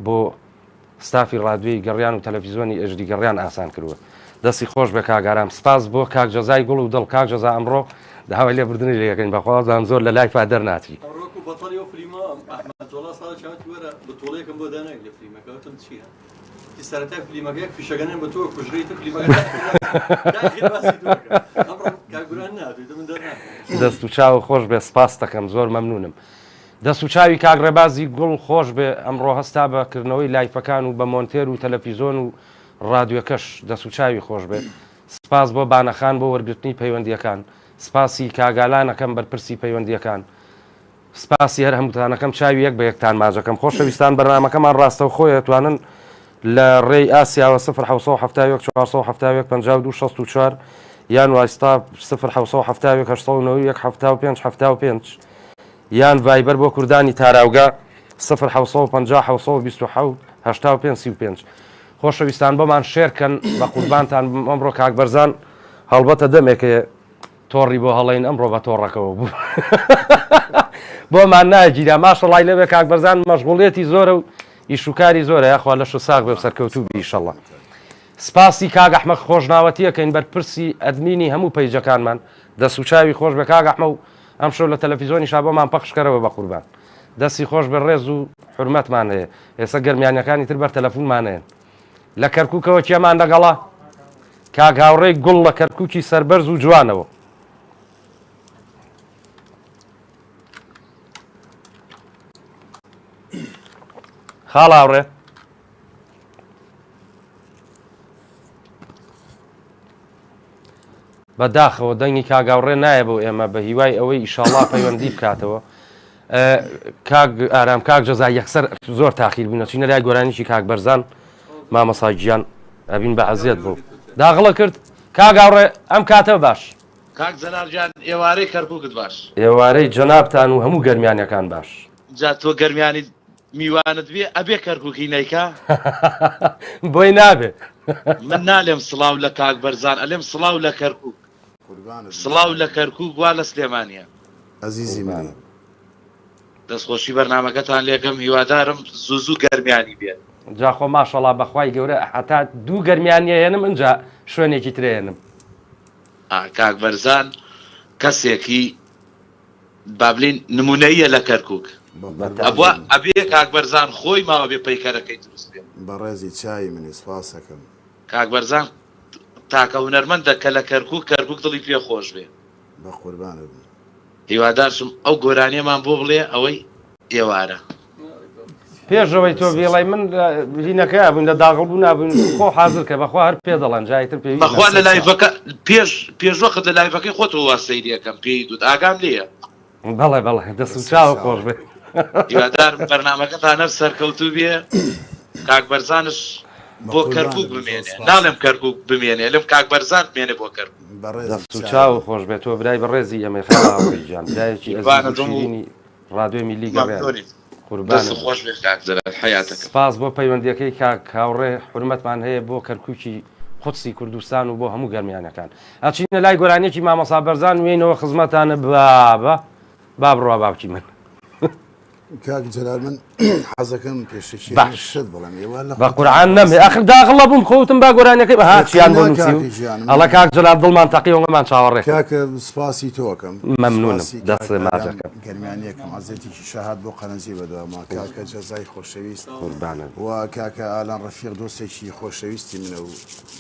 بۆ ستافی ڕادیۆی گەڕیان و تەلەڤیزیۆنی ئەژدی گەڕیان ئاسان کردووە. دەستی خۆش بە کاگارام، سپاس بۆ کاک جەزای گوڵ و دڵ. کاک جەزا ئەمڕۆ داوای لێبوردنی لێەکەین بەخوازان زۆر لە لای فادەر ناچی. سەرەتای فلیمەکەیەک فیشەکەیان بە تۆ کوژڕیتە فلیمەکە دەست و چاو خۆش بێ، سپاس دەکەم، زۆر مەمنونم. دەست و چاوی کاگڕێبازی گوڵ خۆش بێ ئەمڕۆ هەستا بەکردنەوەی لایفەکان و بە مۆنتێر و تەلەڤیزۆن و ڕادیۆکەش دەست و چاوی خۆش بێ. سپاس بۆ بانەخان بۆ وەرگرتنی پەیوەندیەکان، سپاسی کاگالانەکەم بەرپرسی پەیوەندیەکان، سپاسی هەر هەمووتانەکەم چاوی یەک بە یەکتان ماجەکەم. خۆشەویستان بەرنامەکەمان ڕاستەو خۆیە توانن لە ڕێی ئاسیاوە 0 یان وایستا 0 یان ڤایبەر بۆ کوردانی تاراوگا 0 خۆشەویستان بۆمان شێرکەن بە قوربانتان. ئەمڕۆ کاک بەرزان هەڵبەتە دەمێکەیە تۆڕی بۆ هەڵین ئەمڕۆ بە تۆڕەکەەوە بوو بۆمان ناگیرا. ماشەڵای لەبێ کاک بەرزان مەشغوڵێتی زۆرە و ئیشوکاری زۆرە، یاخوا لە شوساق بێ سەرکەوتوو بیشەڵە. سپاسی کاک ئەحمەد خۆشناوەتیەکەین بەرپرسی ئەدمینی هەموو پەیجەکانمان. دەست و چاوی خۆش بە کاک ئەحمەد و ئەم شەو لە تەلەڤیزۆنی شابۆمان پەخشکەرەوە بە قوربان. دەستی خۆش بە ڕێز و حورمەتمان هەیە. ئێستا گەرمیانەکانی تر بەر تەلەفۆنمانەیەن. لە کەرکووکەوە چێمان دەگەڵا کاک هاوڕێی گوڵ لە کەرکووکی سەربەرز و جوانەوە. خاڵ هاوڕێ بەداخەوە دەنگی کاگاوڕێ نایە بۆ ئێمە بە هیوای ئەوەی ئیشاڵڵا پەیوەندی بکاتەوە. کاک ئارام کاک جەزای یەکسەر زۆر تاخیر بووینە چینە لای گۆرانیشی کاک بەرزان مامەساجیان ئەبین بە عەزیەت بوو داغڵە کرد. کاگاوڕێ ئەم کاتە باش. کاک جەنابجان ئێوارەی کەرکووکت باش، ئێوارەی جەنابتان و هەموو گەرمیانەکان باش. جا تۆ گەرمیانی میوانت بێ ئەبێ کەرکووکی نەیکا بۆی نابێ. من نالێم سڵاو لە کاک بەرزان، ئەلێم سڵاو لە کەرکووک، سڵاو لە کەرکووک وا لە سلێمانیە. عەزیزی منی دەستخۆشی بەرنامەکەتان لێکم، هیوادارم زوو زوو گەرمیانی بێت. جاخۆ ماشەڵا بەخوای گەورە هەتا دوو گەرمیانیە هێنم ئەنجا شوێنێکی ترێنم. کاک بەرزان کەسێکی بابلین نمونەیە لە کەرکووک. ئەبووە ئەبێ کاک بەرزان خۆی ماوە بێ پەیکەرەکەی دروست بێت. بەڕێزی چای منی سپاسەکەم. کاک بەرزان تاکە هونەرمەندە کە لە کەرکووک دڵی پێ خۆش بێ. بە قوربانە بن. هیوادارشم ئەو گۆرانیەمان بۆ بڵێ ئەوەی ئێوارە. پێشەوەی تۆ بێڵای من هینەکە بوون لە داغڵ بوو نابوون خۆ حازر کە بەخوا هەر پێ دەڵەن جایتر پێ بەخوا لە لایڤەکە پێشوەخت لە لایڤەکەی خۆتەوە واسەیریەکەم پێی دوت ئاگام لێیە. بەڵێ بەڵێ دەست و چاوە خۆش بێ. هیوادارم بەرنامەکەتان هەر سەرکەوتوو بێ. کاک بەرزانش بۆ کەرکووک بمێنێ، ناڵێم کەرکووک بمێنێ، لەم کاک بەرزان بمێنێ بۆ کەرکووک. دەست و چاو خۆش بێت تۆ برای بەڕێزی ئەمەی خاڵاوەی جان برایەکی ئەزیزی ڕادیۆی میلی گەڕێن. دەست خۆش بێت کاک جەلال حەیاتەکەم. سپاس بۆ پەیوەندیەکەی کاک هاوڕێ حورمەتمان هەیە بۆ کەرکووکی قودسی کوردستان و بۆ هەموو گەرمیانەکان. ئەچینە لای گۆرانیەکی مامەسا بەرزان وێنەوە خزمەتانە با بڕوا باوکی من. کاک جەلال من حەزەکەم پێشەکی شت بڵێم بە قورعان نەمێ ئەخر داغڵە بووم خۆتم با گۆرانیەکەی بە هاچیان بۆ نووسی و ئەڵە کاک جەلال دڵمان تەقیەوەمان چاوەڕێ. کاکە سپاسی تۆکەم، مەمنونم دەست ماجەکەم. گەرمیانیەکەم عەزێتێکی شەهات بۆ قەنەزی بەدەما کاکە جەزای خۆشەویست قوربانە و کاکە ئالان ڕەفیق دۆستێکی خۆشەویستی منە و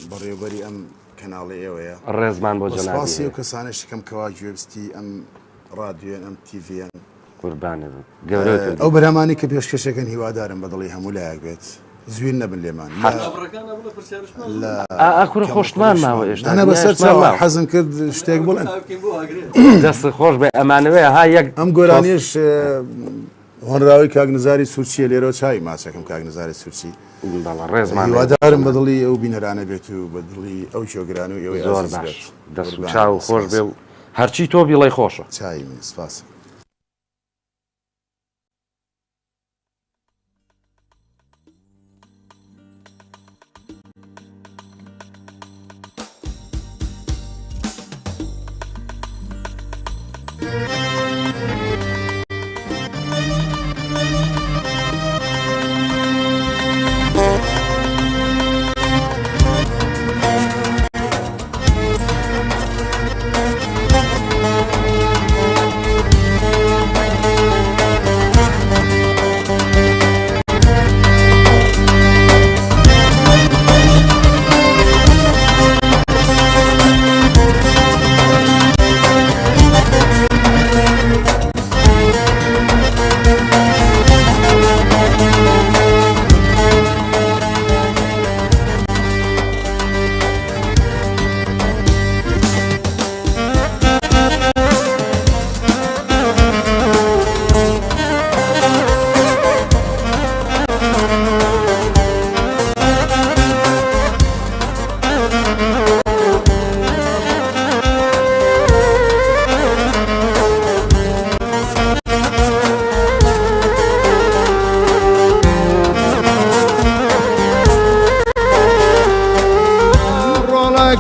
بەڕێوەبەری ئەم کەناڵی ئێوەیە. ڕێزمان بۆ جەنابی سپاسی و کەسانێکم کەوا گوێبستی ئەم ڕادیۆن ئەم تیڤیان قوربانە گەورە ئەو بەرامانی کە پێشکەشەکەن هیوادارم بەدڵی هەموو لایەک بێت زوین نەبن لێمان ئاکوورە خۆشتمان ماوە ئێشتا بەسەر حەزم کرد شتێک بڵێن دەست خۆش بێ ئەمانەوەی ها یەک ئەم گۆرانیش هۆنراوی کاگنزاری سوورچیە لێرە چای ماچەکەم کاگنزاری سوورچی ڕێزمان هیوادارم بەدڵی ئەو بینەرانە بێت و بەدڵی ئەو شۆگران و ئێوەی زۆر باش دەست و چاو خۆش بێ و هەرچی تۆ بیڵی خۆشە چای من سپاس.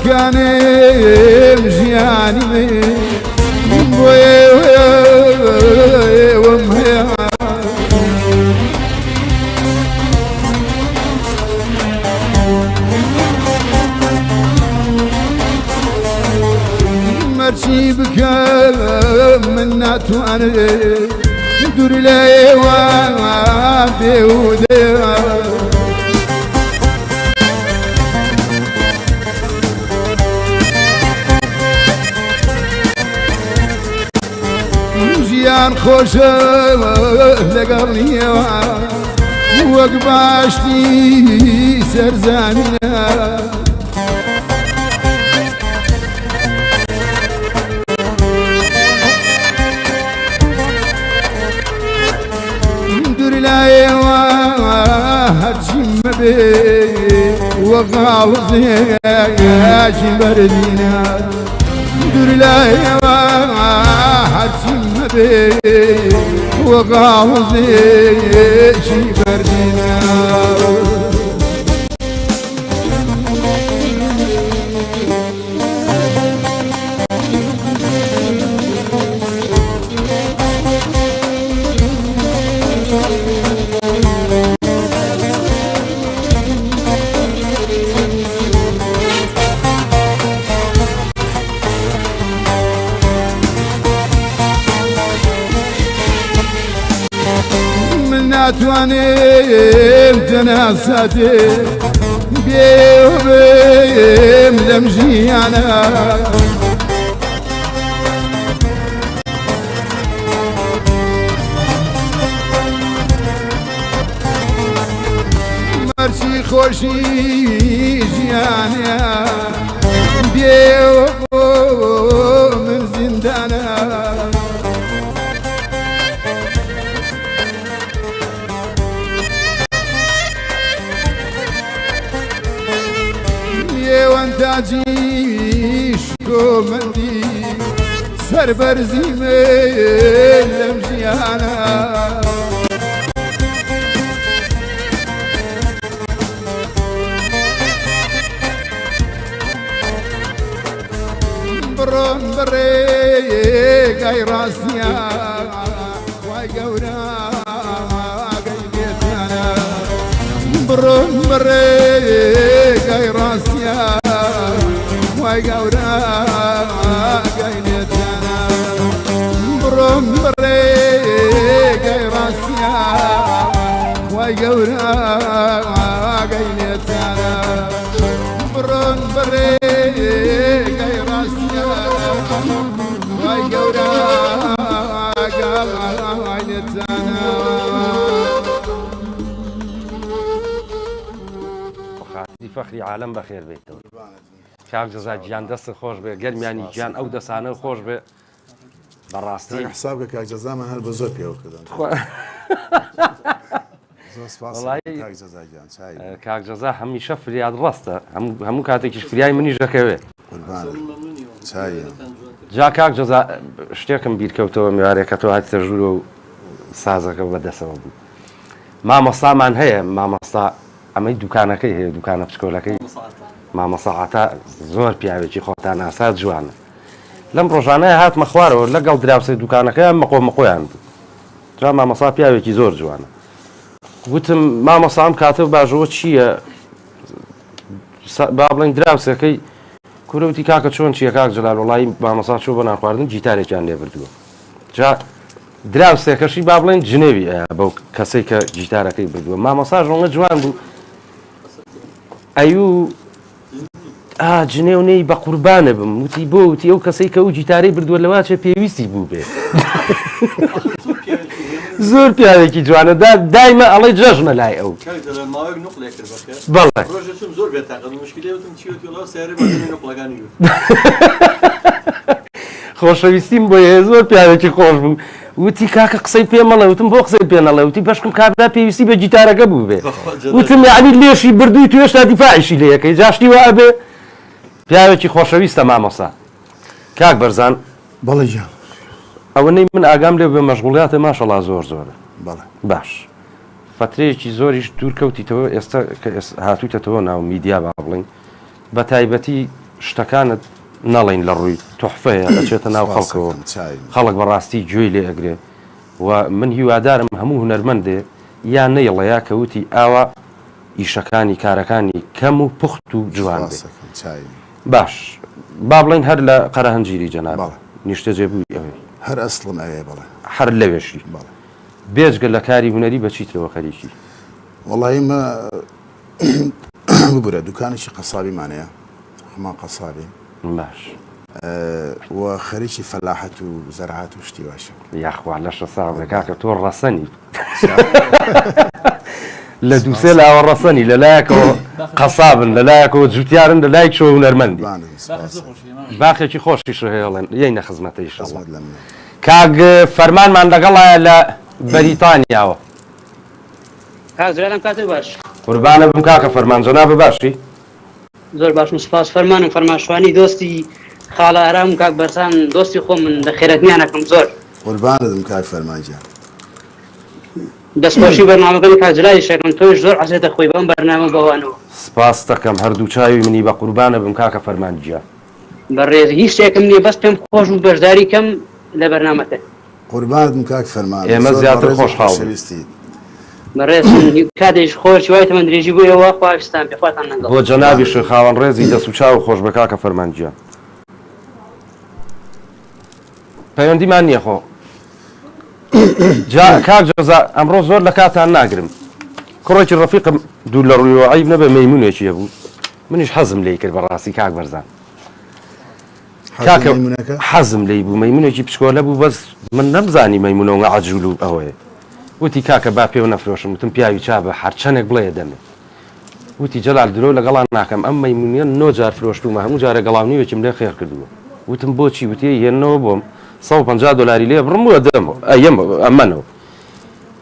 كانم ژیانی من بۆیەوەم هەیە مەرچی بکەم من ناتوانم دوور لێوە بێودەیە ژیان خۆشە لەگەڵ نیەوە وەک باشتی سەرزانینە دوور لایەوە هەرچی مەبێ وەک هاوزێکی بەردینە دوور لایەوە هەرچی مەبێ وەک هاوزێکی بەردینە ناتوانم تەناساتێ بێوەبێم لەم ژیانە مەرسی خۆشی ژیانە بێوە من زیندانە تاجی شکۆمەندی سەربەرزی من لەم ژیانە بڕۆن بەڕێگای ڕاستیە وای گەورە ئاگەی لێتانە بڕۆن بەڕێگای ڕاستیە وای گەورە ئاگەی لێتانە بڕۆن بەڕێگای ڕاستیە وای گەورە ئاگەی لێتانە بڕۆن بەڕێگای ڕاستیە وای گەورە ئاگەی لێتانە فەخری عالەم بەخێر بێتەوە کاک جەزا گیان دەستت خۆش بێ گەرمیانی گیان ئەو دەسانە خۆش بێ بەڕاستی حساب کە کاک جەزامان هەر بە زۆر پێوە کردن زۆر سپاس کاک جەزا گیان چای کاک جەزا هەمیشە فریاد ڕاستە هەموو کاتێکیش فریای منیش دەکەوێ قوربانە چایە جا کاک جەزا شتێکم بیرکەوتەوە میوارێکە تۆ هاتی ژوور و سازەکە بەدەستەوە بوو مامۆستامان هەیە مامۆستا ئەمەی دوکانەکەی هەیە دوکانە پچکۆلەکەی مامەسەعاتە زۆر پیاوێکی خۆتان ئاسات جوانە لەم ڕۆژانەیە هاتمە خوارەوە لەگەڵ دراوسێ دوکانەکەیان مەقۆمەقۆیان بوو جا مامەسا پیاوێکی زۆر جوانە گوتم مامەسام کاتە باشەوە چییە با بڵێن دراوسەکەی کوورەوتی کاکە چۆن چییە کاک جەلال وەڵی مامەسا چۆ بۆ نانخواردن جیتارێکیان لێ بردووە جا دراوسێکەشی با بڵێن جنێوی بەو کەسەی کە جیتارەکەی بردووە مامەسا ڕۆنگە جوان بوو ئەیوو جنێو نەی بە قوربانە بم وتی بۆ وتی ئەو کەسەی کە و جیتارەی بردووە لەوا چێ پێویستی بوو بێ زۆر پیاوێکی جوانە دایمە ئەڵێ جەژنە لای ئەو بەڵێ خۆشەویستیم بۆ زۆر پیاوێکی خۆش بوو وتی کاکە قسەی پێ مەڵێ وتم بۆ قسەی پێ نەڵێ وتی بەشکم کابرا پێویستی بە جیتارەکە بوو بێ وتم یعنی لێشی بردووی تو هێشتا دیفاعیشی لێ یەکەی جاشتی وا ئەبێ پیاوێکی خۆشەویستە مامۆسا کاک بەرزان بەڵێ گیان ئەوە نەی من ئاگام لێ بێ مەشغوڵیاتە ماشەڵا زۆر زۆرە بەڵێ باش فترەیەکی زۆریش دوور کەوتیتەوە ئێستا کە هاتوویتەوە ناو میدیا با بڵین بە تایبەتی شتەکانت نەڵێن لە ڕووی تحفەیە ئەچێتە ناو خەڵکەوە خەڵک بەڕاستی گوێی لێ ئەگرێ و من هیوادارم هەموو هونەرمەندێ یان نەیڵەیە کەوتی ئاوا ئیشەکانی کارەکانی کەم و پوخت و جوان بێ. باش با بڵێن هەر لە قەرەهەنجیری جەناب نیشتە جێبووی ئەوێ هەر ئەسڵم ئەوێ بڵێ هەر لەوێشی بێجگە لە کاری هونەری بەچیتەوە خەریکی وەڵی مە ببورە دوکانێکی قەسابیمانەیە هەمان قەسابی باش و خەریکی فەلاحەت و زەرعات و شتی باشە یاخوا لە شەساڵێ کاکە تۆ ڕەسەنی لە دووسێ لاوە ڕەسەنی لەلایەکەوە قەسابن لەلایەکەوە جوتیارن لە لایەک شۆ هونەرمەندی باخێکی خۆشیش هێڵێن یەینە خزمەتەی شەڵە کاک فەرمانمان لەگەڵایە لە بەریتانیاوە کاک زۆرم کاتێ باش قوربانە بم کاکە فەرمان جەنابە باشی زۆر باش سوپاس فەرمانم فەرمانشوانی دۆستی خاڵە ئارام و کاک بەرسان دۆستی خۆم من لە خێرەتمیانەکەم زۆر قوربانەدم کاک فەرمانجیان دەستخۆشی بەرنامەکەی کاجلای شەکەم تۆش زۆر عەزێتە خۆی بەم بەرنامە بەوانەوە سپاس دەکەم هەردوو چاوی منی بە قوربانە بم کاکە فەرمانجیان بەڕێز هیچ شتێکم نییە بەس پێم خۆش و بەشداری کەم لە بەرنامەکە قوربانەدم کاک فەرمان ئێمە زیاتر خۆشحاڵ بەڕێز کاتێش خۆش وایتە من درێژی بوویەوە خواستان پێخواتان لەگەڵ بۆ جەنابی خاوەن ڕێزی دەست و چاو خۆش بە کاکە فەرمانجیان پەیوەندیمان نییە خۆ کاک جەزا ئەمڕۆ زۆر لە کاتان ناگرم کوڕێکی ڕەفیقم دوو لە ڕوویەوە عیب نەبێ مەیمونێکی هەبوو منیش حەزم لێی کرد بەڕاستی کاک بەرزان کاکە حەزم لێی بوو مەیمونێکی پشکۆلە بوو بەس من نەمزانی مەیمونەوە عەجوول و ئەوەیە وتی کاکە با پێوە نەفرۆشم وتم پیاوی چابە هەرچەندێک بڵێ دەمێ وتی جەلال درۆ لەگەڵان ناکەم ئەم مەیمونیە نۆ جار فرۆشتومە هەموو جارە گەڵاونیوێکم لێ خێر کردووە وتم بۆچی وتی هێنەوە بۆم 150 دلاری لێ بڕمووە ئەمەنەوە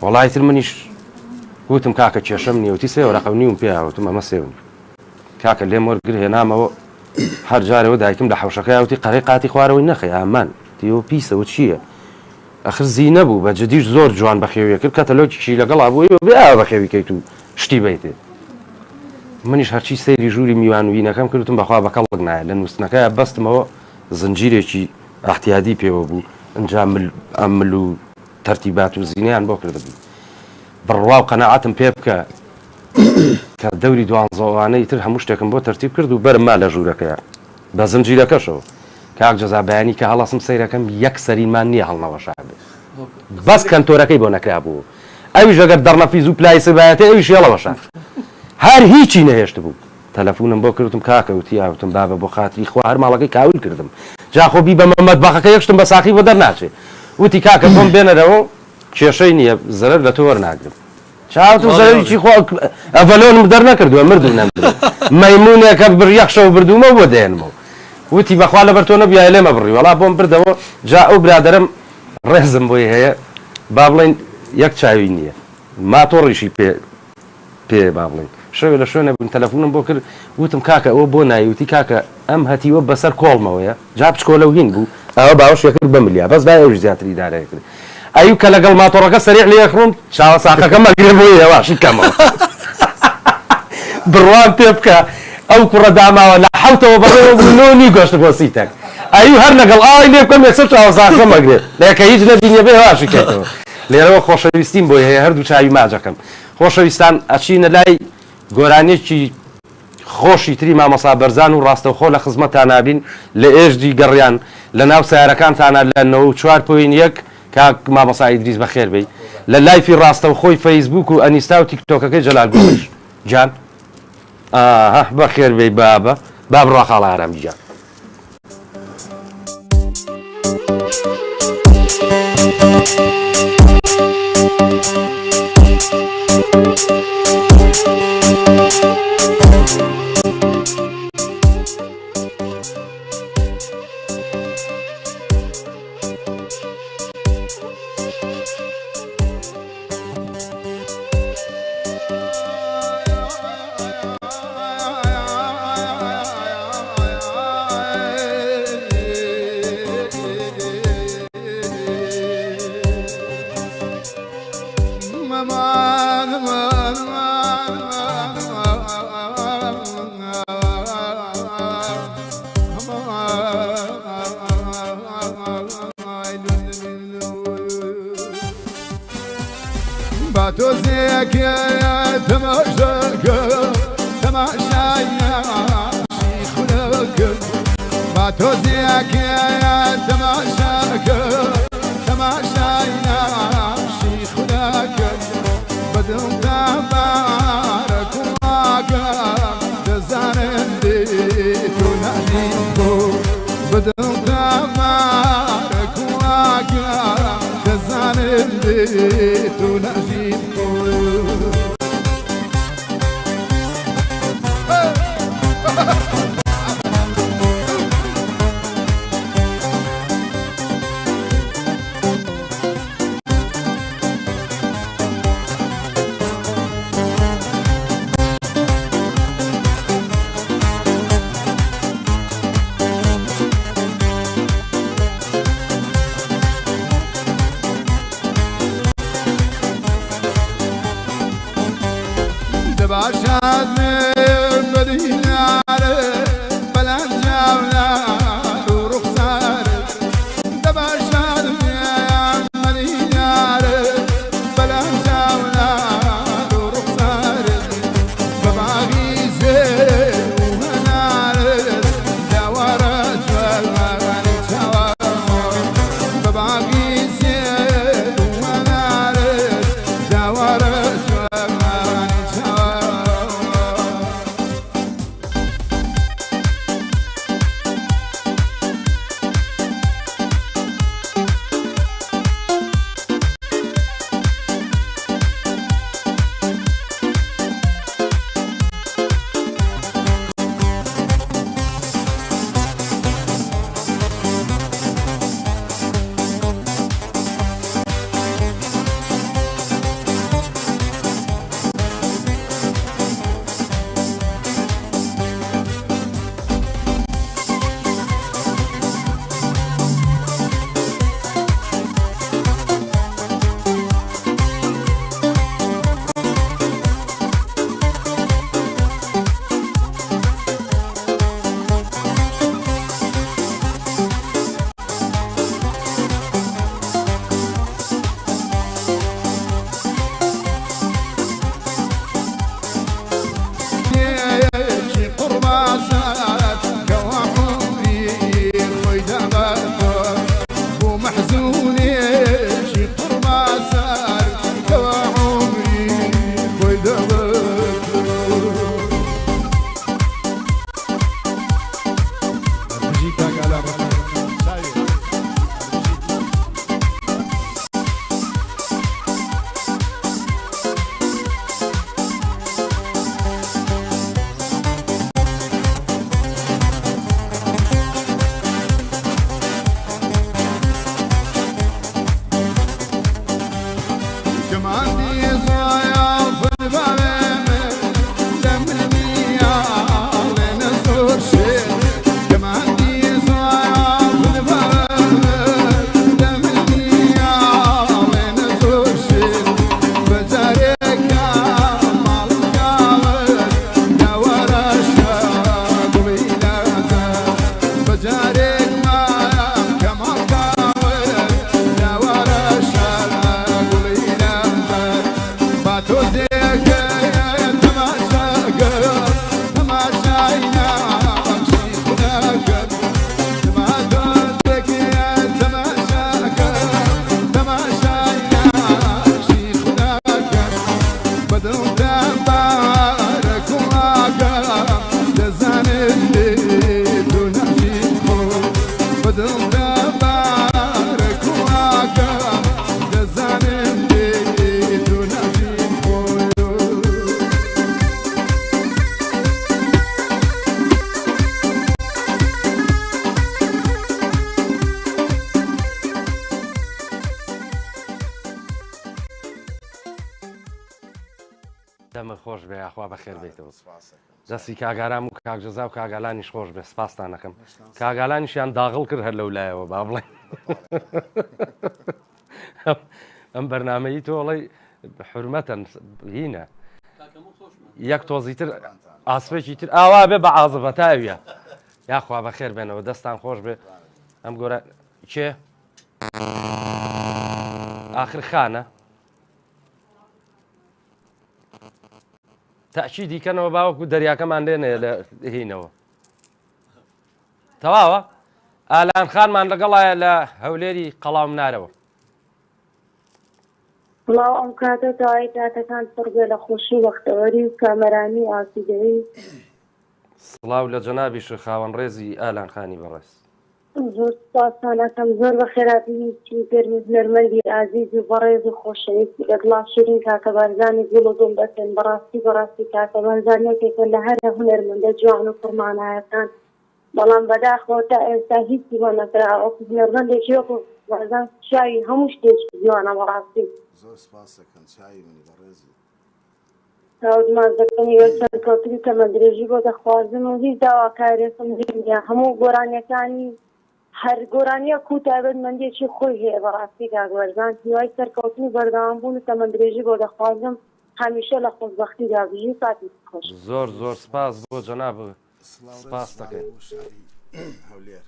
وەڵایتر منیش وتم کاکە کێشەم نیە وتی سێ وەرەقە نیوم پێیاوتم ئەمە سێون کاکە لێم وەرگر هێنامەوە هەر جارەوە دایکم لە حەوشەکەی وتی قەڕی قاتی خوارەوەی نەخێ ئامان تیەوە پیسەوە چییە ئەخر زیینە بوو بە جدیش زۆر جوان بەخێویە کرد کەتەلۆکیشی لەگەڵا بووی بێ بەخێویکەیت و شتی بیتێ منیش هەرچی سەیری ژووری میوانوینەکەم کردتم بەخوا بە کەڵک نایە لە نووسنەکەی بەستمەوە زنجیرێکی احتیادی پێوە بوو ئەنجام ئەمل و تەرتیبات و زیینیان بۆ کردبوو بڕوا و قەنەعەتم پێ بکە کە دەوری دوانزەوانەی تر هەموو شتێکم بۆ تەرتیب کرد و بەرما لە ژوورەکەیە بە زنجیرەکەشەوە کاک جەزا بەیانی کە هەڵاسم سەیرەکەم یەک سەریمان نییە هەڵنەوە شابێ بەس کەنتۆرەکەی بۆ نەکرا بوو ئەویش ئەگەر دەڕنەفیز و پلای سبایەتە ئەویش هێڵەوە شار هەر هیچی نەهێشت بوو تەلەفۆنم بۆ کردم کاکە وتی یاوتم بابە بۆ خاتری خوا هەر ماڵەکەی کاول کردم جاخۆ بی بە مەمەد باخەکە یەکشتم بە ساقی بۆ دەرناچێ وتی کاکە بۆم بێنەرەوە کێشەی نییە زەرەر لە تۆ وەرناگرم چاوت و زەرەریی خۆ ئەڤەلۆنم دەرنەکردووە مردم نەمرد مەیمونێکە یەخ شەو بردوومە بۆ دێنمەوە وتی بەخوا لەبەر تۆ نەبیایە لێمە بڕی وەڵا بۆم بردەوە جا ئەو برادەرم ڕێزم بۆی هەیە با بڵێن یەک چاوی نییە ماتۆڕیشی پێ با بڵێن شەوێ لە شوێنە بوون تەلەفۆنم بۆ کرد وتم کاکە ئەوە بۆ نایوتی کاکە ئەم هەتیوە بەسەر کۆڵمەوەیە جا پچکۆلە و هین بوو ئەوە باوەشێ کرد بە ملیا بەس با ئەوش زیاتری دارەیە کرد ئەیو کە لەگەڵ ماتۆڕەکە سەریع لێ خڕم چاوە ساقەکە مەگرێ بۆی هێواشی کەمەوە بڕوان پێ بکە ئەو کوڕە داماوە لە حوتەوە بەڕێوەنی گۆشت بۆ سیتەک ئەیو هەر لەگەڵ ئاوی لێ بکەم ێستا چاوە ساقە مەگرێت لەکە هیچ نەبینێ بێ هێواشی کەیتەوە لێرەوە خۆشەویستیم بۆی هەیە هەردوو چاوی ماجەکەم خۆشەویستان ئەچینە لای گۆرانێکی خۆشی تری مامەسا بەرزان و ڕاستەوخۆ لە خزمەتان نابین لە ئێژدی گەڕیان لە ناو سیارەکانتانە لە 94.1 کاک مامەسا ئیدریس بەخێر بێی لە لایفی ڕاستەوخۆی فەیسبوک و ئەنیستا و تیکتۆکەکەی جەلال گۆمەش جان بەخێر بێی بابە با بڕوا خاڵە ئارامی جان تۆ زێکە تەماشاکە تەماشای ناشی خولەکە با تۆ زێکە تەماشاکە تەماشای ناشی خولەکە بەدڵدا بارە کوڵاکە دەزانم دێ تۆ نازین بۆ بەدڵدا بارە کوڵاکە دەزانم دێ تۆ نازین بۆ دەباشاد مدینارە بەلەم جاولار و ڕوخسارە دەباشاد مدینارە بەلەم جاولار و ڕوخسارە بە باغی زێر و هەنارە داوارە جوالوانی چاوە بە باغی زێر و هەنارە داوارە جوالوانی چاوە دەمە خۆش بێ یاخوا بەخێر بێتەوە دەستی کاگارام و کاکجەزا و کاگالانیش خۆش بێ سپاسان دەکەم کاگالانیشیان داغڵ کرد هەر لەو لایەوە با بڵێ ئەم بەرنامەیی تۆڵی حرمەتەن هینە یەک تۆزیتر ئاسپێکی تر ئاوا بێ بە عازبە تاویە یاخوا بەخێر بێنەوە دەستان خۆش بێ ئەم گۆرە کێ آخر خانە تەشیدی کەنەوە باوەکو دەریاکەمان لێنێ لە هینەوە تەواوە ئالان خانمان لەگەڵایە لە هەولێری قەڵاو منارەوە بڵاو ئەم کاتە داوای داتەکان پڕبێ لە خۆشی وەختەوەری و کامەرانی ئاسیدەوی سڵاو لە جەنابی خاوەن ڕێزی ئالان خانی بەڕێز زۆر سپاسانەکەم زۆر بە خێرابی گەرمی نەرمەندی ئازیز و بەڕێز و خۆشەویستی لەگڵا شیرین کاکە بارزانی گوڵ و دڵ بەسێن بەڕاستی کاکە بارزانیەکێکە لە هەر هونەرمەندە جوان و پڕمانایەکان بەڵام بەداخەوە تا ئێستا هیچی بۆ نەکراوە هونەرمەندێکی وەکو بارزان چاوی هەموو شتێکی جوانە بەڕاستی زۆر سپاسەکەم چاوی منی بەڕێزی تاوتمان دەکەنی سەرکەوتنی تەمەندرێژی بۆ دەخوازم و هیچ داواکارێکم نییە هەموو گۆرانیەکانی هەر گۆرانیە کو تایبەتمەندێکی خۆی هەیە بەڕاستی کاکبەرزان هیوای سەرکەوتنی بەردەوامبوون و تەمەندرێژی بۆ دەخوازم هەمیشە لە خۆشبەختی دابژی و کاتی خۆش زۆر سپاس بۆ جەناب سپاس دەکەین هەولێر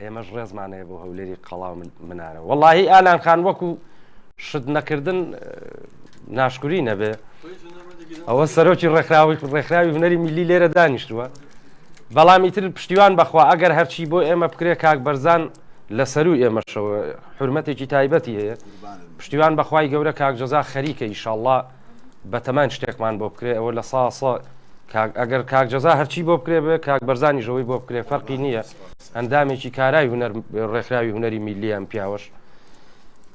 ئێمەش ڕێزمانەیە بۆ هەولێری قەڵاو منارە وەڵاهی ئالان خان وەکو شت نەکردن ناشکوری نەبێ ئەوە سەرۆکی ڕێکخراوی هونەری میلی لێرە دانیشتووە بەڵامی تر پشتیوان بەخوا ئەگەر هەرچی بۆ ئێمە بکرێ کاک بەرزان لەسەروی ئێمەشەوە حرمەتێکی تایبەتی هەیە پشتیوان بەخوای گەورە کاک جەزا خەریکە ئیشاڵڵا بەتەمان شتێکمان بۆ بکرێ ئەوە لە ساسە ئەگەر کاک جەزا هەرچی بۆ بکرێ بێ کاک بەرزانی ژەوەی بۆ بکرێ فەرقی نییە ئەندامێکی کارای ڕێکخراوی هونەری میلی ئەم پیاوەش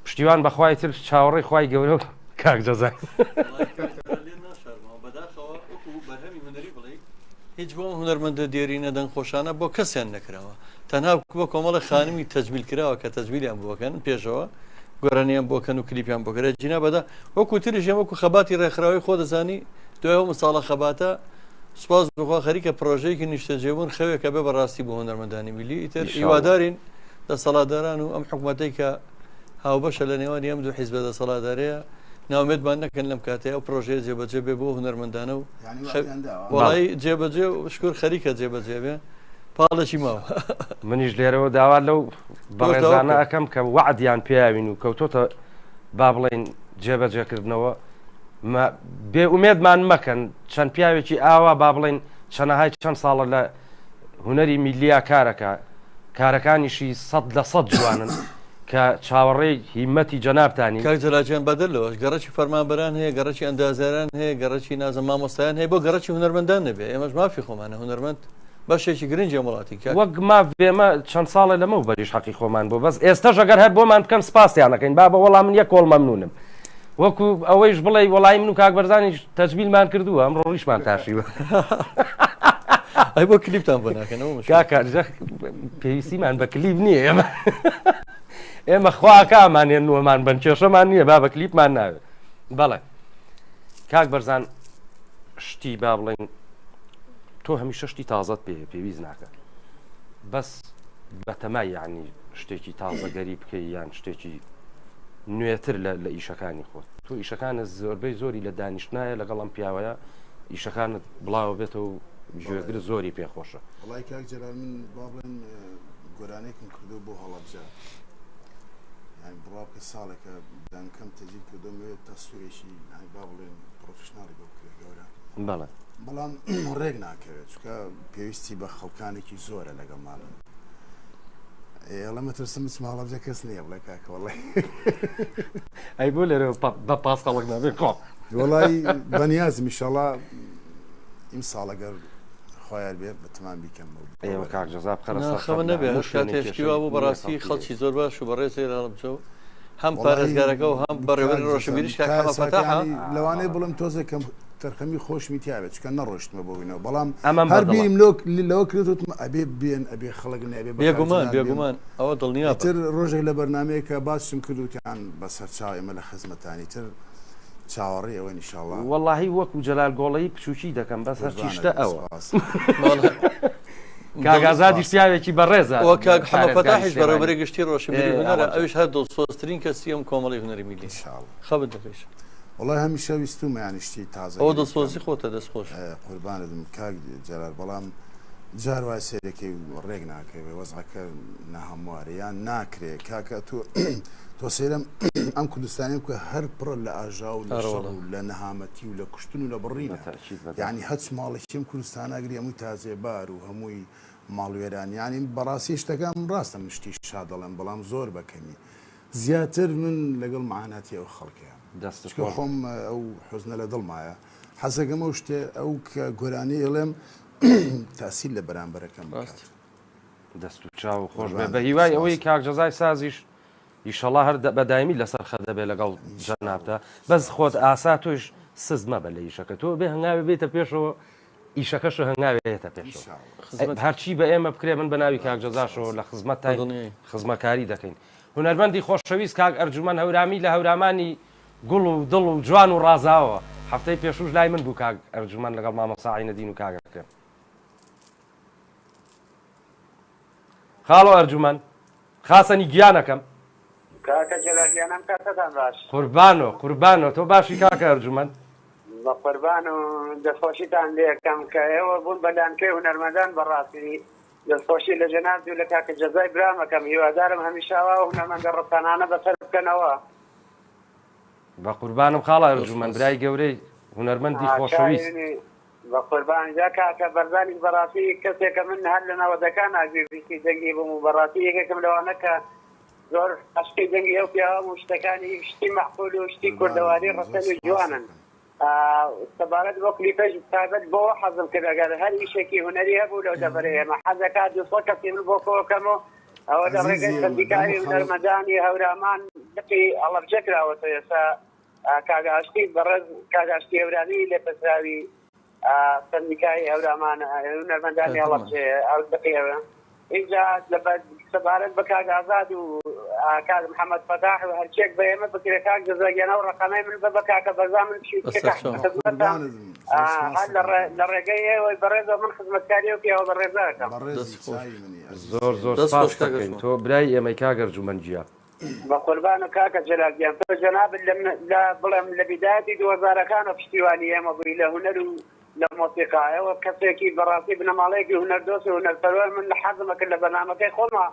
پشتیوان بەخوای تر چاوەڕێی خوای گەورە کاک جەزا هیچ بۆ هونەرمەندە دیێری نەدەنگ خۆشانە بۆ کەسیان نەکراوە تەنها بۆ کۆمەڵە خانمی تەجمیل کراوە کە تەجمیلیان بۆکەن پێشەوە گۆرانیان بۆکەن و کلیپیان بۆکرێ جینا بەدا وەکو تریژێ وەکو خەباتی ڕێکخراوی خۆ دەزانی دوای مساڵە خەباتە سوپاس بخوا خەریکە پرۆژەیەکی نیشتەجێبوون خەوێکە بێ بەڕاستی بۆ هونەرمەندانی میلی ئیتر هیوادارین دەسەڵاتداران و ئەم حکوومەتەی کە هاوبەشە لە نێوانی ئەم دوو حیزبە دەسەڵاتدارەیە ناومێتمان نەکەن لەم کاتەیە ئەو پرۆژەیە جێبەجێ بێ بۆ هونەرمەندانە و وڵی جێبەجێ و شکر خەریکە جێبەجێ بێ پاڵەشی ماوە منیش لێرەوە داوا لەو بەڕێزانە ئەەکەم کە وعدیان پێیاوین و کەوتۆتە با بڵێن جێبەجێکردنەوە بێ ئومێدمان مەکەن چەند پیاوێکی ئاوا با بڵێن چەنەهای چەند ساڵە لە هونەری میلیا کارەکانیشی 100% جوانن کە چاوەڕێی هیمەتی جەنابتانی کاک جەلاجیان بەدەلەوەش گەڕەکی فەرمانبەران هەیە گەڕەکی ئەندازەران هەیە گەڕەکی نازم مامۆستایان هەیە بۆ گەڕەکی هونەرمەندان نەبێ ئێمەش مافی خۆمانە هونەرمەند بەشێکی گرنگی وڵاتی وەک ما بێمە چەند ساڵە لەمە و بەریش حەقی خۆمان بۆ بەس ئێستاش ئەگەر هەر بۆمان بکەن سپاسیانەکەین با بە وەڵام من یەک کۆڵ مەمنونم وەکو ئەوەیش بڵێ وەڵای من و کاک بەرزانی تەجمیلمان کردووە ئەمڕۆ ڕیشمان تاشیوە ئەی بۆ کلیپتان بۆ ناکەنەوە کاکە پێویستیمان بە کلیپ نییە ئێمە ئێمە خواکەمانێن نوەمان بن کێشەمان نییە با بە کلیپمان ناوێت بەڵێ کاک بەرزان شتی با بڵێن تۆ هەمیشە شتی تازت پێویست ناکە بەس بەتەمای یعنی شتێکی تازەگەری بکەی یان شتێکی نوێتر لە ئیشەکانی خۆت تۆ ئیشەکانت زۆربەی زۆری لە دانیشتنایە لەگەڵ ئەم پیاوەیە ئیشەکانت بڵاوە بێتەوە و گوێگر زۆری پێخۆشە وڵای کاک جەلال من با بڵێن گۆرانێکم کردو بۆ هەڵەبجە بڕاوکە ساڵێکە دەنکەم تەجیل کردۆمەوێت تەسوورێکی با بڵێن پرۆفشناڵی بۆ بکرێت گەورە بەڵێ بەڵام ڕێک ناکەوێت چکە پێویستی بە خەڵکانێکی زۆرە لەگەڵ ماڵن ئێڵە مەترسم هەڵەبجە کەس نییە بڵێ کاکە وەڵی ئەی بۆ لێرە بە پاس خەڵک نابێت کۆ وڵی بەنیازم ئیشەڵا ئیم ساڵەگەر خۆیان بێت بەتمان بیکەم ئێوە کاک جەزا خەمە نەبێ کاتێشتیوا بوو بەڕاستی خەڵکی زۆر باش و بەڕێز هەڵەبجە و هەم پارێزگارەکە و هەم بەڕێوەری ڕۆشنبیریش لەوانەیە بڵم تۆزێکم تەرخەمی خۆشمی تیاوێت چکە نەڕۆشتمە بۆینەوە بەڵام هەر بیریم لەوە کردوتم ئەبێ بێن ئەبێ خەڵک نەبێ بێگومان ئەوە دڵنیا تر ڕۆژێک لە بەرنمەیەکە باسم کردوتیان بەسەر چاو ئێمە لە خزمەتانی تر چاوەڕێ ئەوە نیشاڵڵا وەڵاهی وەکو جەلال گۆڵەی پشوچی دەکەم بەس هەرچیشتە ئەوە کاگازادی پیاوێکی بەڕێزە ئەوە کاک حەمەفەتاحیش بەڕێوەبەری گشتی ڕۆشنبیری هونەرە ئەویش هەر دڵسۆزترین کەسی ئەم کۆمەڵی هونەری میلی خەبت دەکەیش وڵای هەمیشە ویستومە یانیشتی تازە ئەو دڵسۆزی خۆتە دەستخۆش قوربانتم کاک جەلال بەڵام جار وای سێرەکەی ڕێک ناکەوێ وەزعەکە نەهەموارە یان ناکرێ کاکە تۆ تۆ سێرم ئەم کوردستانی کە هەر پڕە لە ئاژا و لە شەڕ و لە نەهامەتی و لە کوشتن و لە بڕینە یعنی هەچ ماڵێکیم کوردستاناگری هەمووی تازێبار و هەمووی ماڵوێران ینی بەڕاستی شتەکان ڕاستە مشتی شا دەڵێن بەڵام زۆر بەکەمی زیاتر من لەگەڵ معاناتی ئەو خەڵکیان دەستکە خۆم ئەو حوزنە لە دڵمایە حەزەکەمە شتێ ئەو کە گۆرانی ئێڵێم تاسیل لە بەرامبەرەکەم دەست و چاو خۆش بێ بە هیوای ئەوەی کاک جەزای سازیش ئیشەڵا هەر بەدایمی لەسەر خە دەبێت لەگەڵ جەنابتە بەس خۆت ئاسا تۆش سزمە بە لە ئیشەکە تۆ بێ هەنگاوێ بێتە پێشەوە ئیشەکەش هەنگاوێتە پێشەوە هەرچی بە ئێمە بکرێ من بە ناوی کاک جەزاشەوە لە خزمەت تای خزمەکاری دەکەین هونەرمەندی خۆشەویست کاک ئەرجومەند هەورامی لە هەورامانی گوڵ و دڵ و جوان و ڕازاوە هەفتەی پێشوش لای من بوو کاک ئەرجومەند لەگەڵ مامۆستا عینەدین و کاگەکەم خاڵۆ ئەرجومەند خاسەنی گیانەکەم کاکە جەلالیانم کاتتان باش قوربانۆ تۆ باشی کاکە ئەرجومەند بە قوربان و دەستخۆشیتان لێکەم کە ئێوە بوون بەدانکەی هونەرمەندان بەڕاستی دەستخۆشی لە جەناب و لە کاکە جەزای برامەکەم هیوادارم هەمیشاوا و هونەرمەندە ڕەتانانە بەسەر بکەنەوە بە قوربانم خاڵە ئەرجومەند برای گەورەی هونەرمەندی خۆشەویست بە قوربانجا کاکە بەرزانی بەڕاستی کەسێکە من هەر لە نەوەدەکان ئاگوێبیستی دەنگی بووم و بەڕاستی یەکێکم لەوانە کە زۆر عشقی دەنگی ئەو پیاوە و شتەکانی شتی مەحفوڵ و شتی کوردەواری ڕەسەن و جوانن سەبارەت بۆ کلیپەش تایبەت بۆ حەزم کرد ئەگەر هەر ئیشێکی هونەری هەبوو لەو دەبەرەیە ئێمە حەزەکات دووسۆ کەسی من بۆ کۆکەمەوە ئەوە لە ڕێگەی سندیکاری هونەرمەندانی هەورامان دقی ئەڵەبجە کراوەتە ئێستا کاگاشتی بەڕێز کاگاشتی هەورانی لێ پەسراوی سندیکای هەورامان هونەرمەندانی ئەڵەبجێ ئەو دقیەوە اینجا سەبارەت بە کاک ئازاد و کاک محەممەد فەتاح و هەرچێک بە ئێمە بکرێ کاک جەزاگیانە و ڕقەمەی من بە کاکە بەرزا من لە ڕێگەی ئێوەی بەڕێزە من خزمەتکاری و پیاوە بەڕێزەکەم زۆر سپاس دەکەین تۆ برای ئێمەی کاک ئەرجومەندجیە بە قوربان و کاکە جەلالیان تۆ جەناب بڵێم لە بیداەتی 2000ەکان و پشتیوانی ئێمە بووی لە هونەر و لە مۆسیقایەوە کەسێکی بەڕاستی بنەماڵەیەکی هونەردۆست و هونەرپەروەر من لە حەزمە کرد لە بەرنامەکەی خۆمە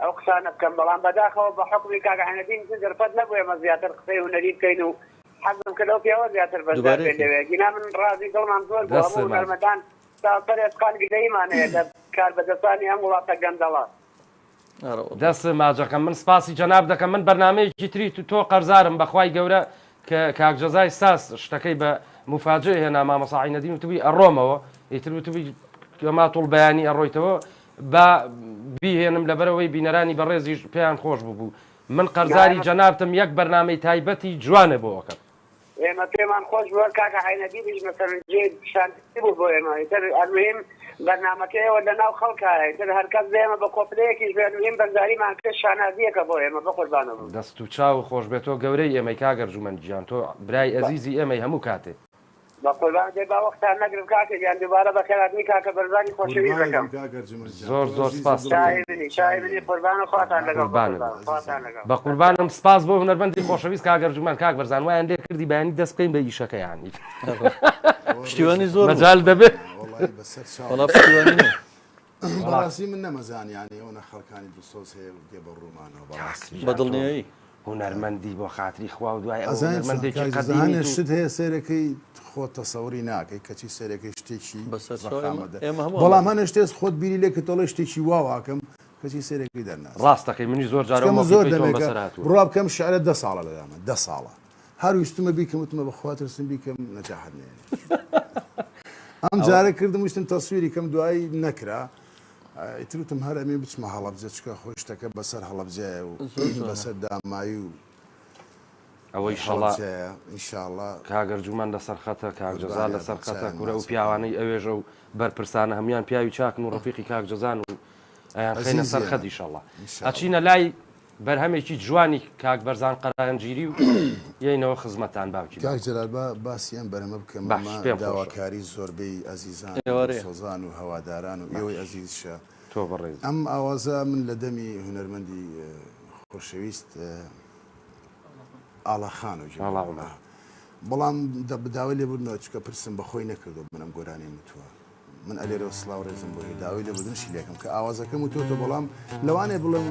ئەو قسانە بکەم بەڵام بەداخەوە بە حکمی کاک عینەدین دەرفەت نەبوو ئێمە زیاتر قسەی هونەری بکەین و حەزم کرد ئەو پیاوە زیاتر بەشدار بێت لەوێ گینا من ڕازی دڵمان زۆر بوو هەموو هونەرمەندان تا سەر ئێسقان گرەیمانەیە لە کار بەدەستانی هەم وڵاتە گەندەڵە دەست ماجەکەم من سپاسی جەناب دەکەم من بەرنامەیەکی تری تۆ قەرزارم بەخوای گەورە کە کاک جەزای ساس شتەکەی بە مفاجئ هێنا مامۆستا عینەدین وتبووی ئەڕۆمەوە ئیتر وتبووی کەماتوڵ بەیانی ئەڕۆیتەوە با بیهێنم لەبەرەوەی بینەرانی بەڕێزیش پێیان خۆش ببوو من قەرزاری جەنابتم یەک بەرنامەی تایبەتی جوانە بۆ ئەوەکەم ئێمە پێمان خۆش بووە کاکە عینەدینیش مەسەڵەن جێ شاندی بوو بۆ ئێمە ئیتر ئەلموهیم بەرنامەکەیەوە لەناو خەڵکایە ئیتر هەرکەس ئێمە بە کۆپلەیەکیش بێنمهیم بەرزاریمان کرد شانازیەکە بۆ ئێمە بە قوربانەوە دەست و چاو خۆش بێتەوە گەورەی ئێمەی کاک ئەرجومەندجیان تۆ برای ئەزیزی ئێمەی هەموو کاتێ بە قوربان دێ با وەختان نەگرم کاکە گیان دووبارە بەخێراتنی کاکە بەرزانی خۆشەویست دەکەم زۆر سپاس شای منی قوربان و خواتان لەگەڵ بە قوربانم سپاس بۆ هونەرمەندی خۆشەویست کاک ئەرجومەند کاک بەرزان وایان لێ کردی بەیانی دەست بکەین بە ئیشەکەیانی پشتیوانی زۆر مەجال دەبێت بەڕاستی من نەمەزانیانی ئەوە خەڵکانی دوسۆس هەیە دێ بە ڕوومانەوە بەدڵنیایی هونەرمەندی بۆ خاتری خوا و دوای ئەزانێ شت هەیە سێرەکەی خۆت تەسەوری ناکەی کەچی سێرەکەی شتێکی بەڵام هەنە شتێز خۆت بیری لێ کە تۆڵی شتێکی واواکەم کەچی سێرەکەی دەرنا ڕاستەکەی منی زۆر جارە زۆر ڕوا بکەم شعرە 10 ساڵە لەدامە 10 ساڵە هەر ویستمە بیکەم وتمە بەخواترسم بیکەم نەجاحت نێ ئەم جارە کردم ویستم تەسویری کەم دوایی نەکرا ئیتروتم هەر ئەمێ بچمە هەڵەبجە چکە خۆشتەکە بەسەر هەڵەبجەیە و بەسەر دامایی و ئەوەی ئینشاءڵڵا کاک ئەرجومەند لەسەر خەتە کاک جەزا لەسەر خەتە کورە و پیاوانەی ئەوێژە و بەرپرسانە هەمویان پیاوی چاکن و ڕفیقی کاک جەزان و ئەیان خێنە سەر خەت ئینشاءڵڵا ئەچینە لای بەرهەمێکی جوانی کاک بەرزان قەرانگیری و یەینەوە خزمەتان باوکی کاک جەلال باسییان بەرەمە بکەم داواکاری زۆربەی ئەزیزان سۆزان و هەواداران و ئێوەی ئەزیزشە تۆ بەڕێز ئەم ئاوازە من لە دەمی هونەرمەندی خۆشەویست ئاڵاخان و بەڵام داوای لێبوونەوە چکە پرسم بەخۆی نەکردو منم گۆرانی نتووە من ئەلێرەوە سڵاو ڕێزم بۆ داوای لێبوودنشی لێکم کە ئاوازەکەم و تۆتە بەڵام لەوانێ بڵم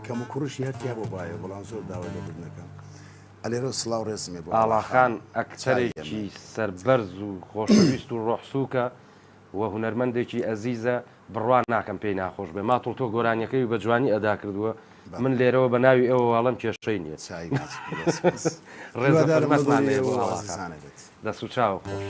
کەم و کوڕشی هەرتیا بۆ باە بەڵام زۆر داوای لەبوونەکەم ئەلێرە سڵاو ڕێزمێ بۆ ئاڵاخان ئەکتەرێکی سەربەرز و خۆشەویست و ڕۆحسووکە و هونەرمەندێکی ئەزیزە بڕوان ناکەم پێی ناخۆش بێ ماتڵ تۆ گۆرانیەکەی بە جوانی ئەدا کردووە من لێرەوە بە ناوی ئەوە واڵم کێشەی نییە ڕێزەمەتمان دەست و چاوە خۆش.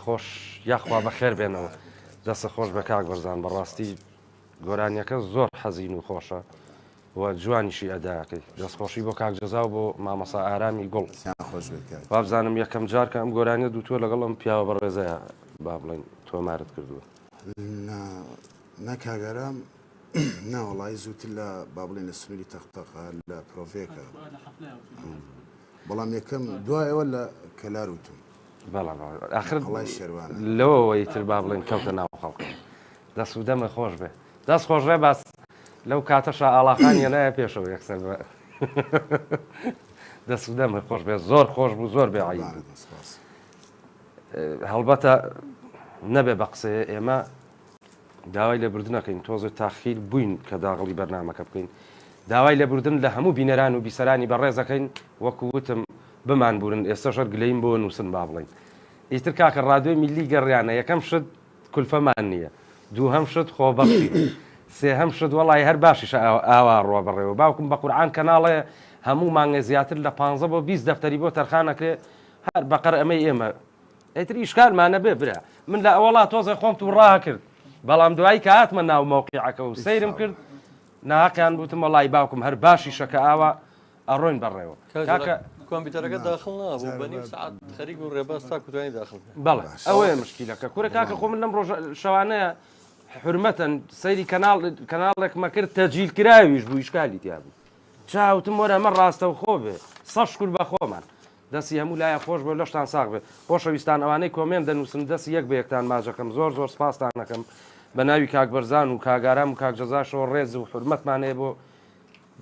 خۆش یاخوا بەخێر بێنەوە دەستە خۆش بە کاک بەرزان بەڕاستی گۆرانیەکە زۆر حەزین و خۆشە و جوانیشی ئەداکەی دەستخۆشی بۆ کاک جەزا و بۆ مامەسا ئارامی گوڵ خۆش بێت وابزانم یەکەم جار کە ئەم گۆرانیە دووتووە لەگەڵ ئەم پیاوە بەڕێزەیە با بڵێن تۆمارت کردووە ناکاگەرام ناوەڵی زووتر لە با بڵێن لە سنووری تەختەقە لە پرۆڤێکە بەڵام یەکەم دوایەوە لە کەلاروتم بەڵام ئاخر هەڵای شێوانە لەوەوەی تر با بڵێن کەوتە ناو خەڵکە دەست و دەمە خۆش بێ دەست خۆشڕێ باس لەو کاتەشا ئاڵاخانیە نایە پێشەوە یەکسەر بە دەست و دەمە خۆش بێ زۆر خۆش بوو زۆر بێعیب بوو هەڵبەتە نەبێ بە قسەیە ئێمە داوای لێبوردنەکەین تۆزە تاخیر بووین کە داغڵی بەرنامەکە بکەین داوای لێبوردن لە هەموو بینەران و بیسەرانی بەڕێزەکەین وەکووتم بمان بورن ئێستاشەر گلەیم بۆ نووسن با بڵێن ئیتر کاکە ڕادیۆی میلی گەڕیانە یەکەم شت کولفەمان نییە دووهەم شت خۆبەخشی سێهەم شت وەڵی هەر باشیش ئاوا ڕۆ بڕێەوە باوکم بە قورعان کەناڵەیە هەموو مانگە زیاتر لە 15 بۆ 20 دەفتەری بۆ تەرخانەکرێ هەر بەقەر ئەمەی ئێمە ئەیتر ئیشکالمانە بێ برا من لە ئەوڵا تۆزە خۆم تو ڕاکرد بەڵام دوایی کە هاتمە ناو مەوقیعەکە و سەیرم کرد ناقیان بوتم وەڵی باوکم هەر باشی شەکە ئاوا ئەڕۆین بەڕێوە کاکە کۆمپیوتەرەکە داخل نابوو بەنی سعات خەریک و ڕێباز تا کوتوانی داخل بەڵێ ئەوەیە مشکیلەکە کوورە کاکە خۆ من لەم ڕۆژ شەوانەیە حرمەتەن سەیری کەناڵێکمە کرد تەجیل کراویش بوو ئیشکالی تیا بوو چاوتم وەرە ئەمە ڕاستە و خۆ بێ سەش کورد بە خۆمان دەستی هەموو لایە خۆش بۆ لەشتان ساغ بێت خۆشەویستان ئەوانەی کۆمێن دەنووسن دەستی یەک بە یەکتان ماژەکەم زۆر زۆر سپاستان نەکەم بە ناوی کاک بەرزان و کاگارام و کاک جەزاشەوە ڕێز و حرمەتمانەیە بۆ